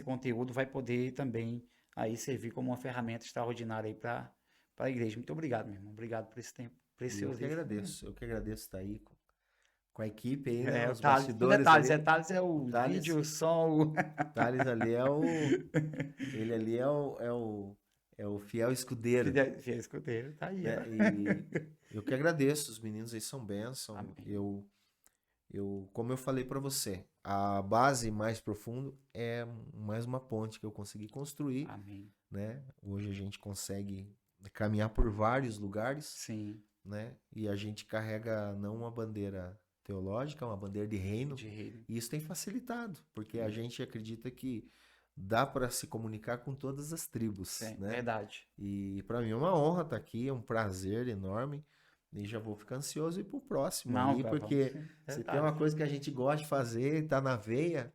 conteúdo vai poder também aí servir como uma ferramenta extraordinária aí para a igreja. Muito obrigado, meu irmão. Obrigado por esse tempo E preciosíssimo. eu que agradeço estar aí com a equipe aí, né? Os Thales, bastidores detalhes, ali. Thales é o Thales. vídeo, o som. Thales ali ele ali é o fiel escudeiro. Fiel escudeiro, tá aí, Né? ó. E eu que agradeço, os meninos aí são bênção. Amém. Como eu falei para você, a base mais profundo é mais uma ponte que eu consegui construir, Amém. né? Hoje a gente consegue caminhar por vários lugares, Sim. né? E a gente carrega não uma bandeira teológica, uma bandeira de reino. E isso tem facilitado, porque a gente acredita que dá para se comunicar com todas as tribos, né? Verdade. E para mim é uma honra estar aqui, é um prazer enorme. E já vou ficar ansioso e ir pro próximo. Não, aí, porque se tem uma coisa que a gente gosta de fazer, tá na veia,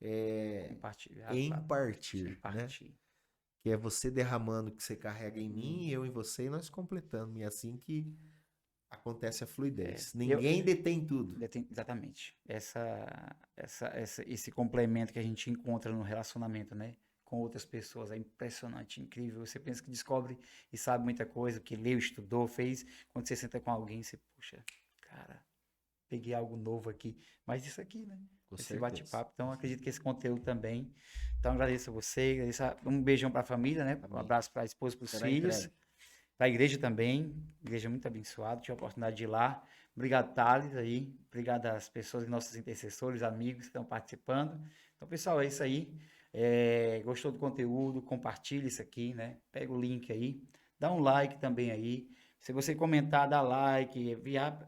é compartilhar, impartir, né? Que é você derramando o que você carrega em mim, eu em você, e nós completando. E é assim que acontece a fluidez. Ninguém detém tudo. Exatamente. Esse complemento que a gente encontra no relacionamento, né? Com outras pessoas, é impressionante, incrível. Você pensa que descobre e sabe muita coisa, que leu, estudou, fez. Quando você senta com alguém, você, puxa, cara, peguei algo novo aqui. Mas isso aqui, né? Esse bate-papo. Então, acredito que esse conteúdo também. Então, agradeço a você, um beijão para a família, né? Um abraço para a esposa, para os filhos. Para a igreja também, igreja muito abençoada, tive a oportunidade de ir lá. Obrigado, Thales, aí. Obrigado às pessoas, nossos intercessores, amigos que estão participando. Então, pessoal, é isso aí. Gostou do conteúdo? Compartilha isso aqui, né? Pega o link aí, dá um like também aí. Se você comentar, dá like, enviar,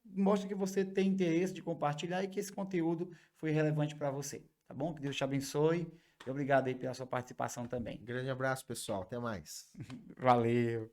mostra que você tem interesse de compartilhar e que esse conteúdo foi relevante para você, tá bom? Que Deus te abençoe. E obrigado aí pela sua participação também. Grande abraço, pessoal. Até mais. Valeu.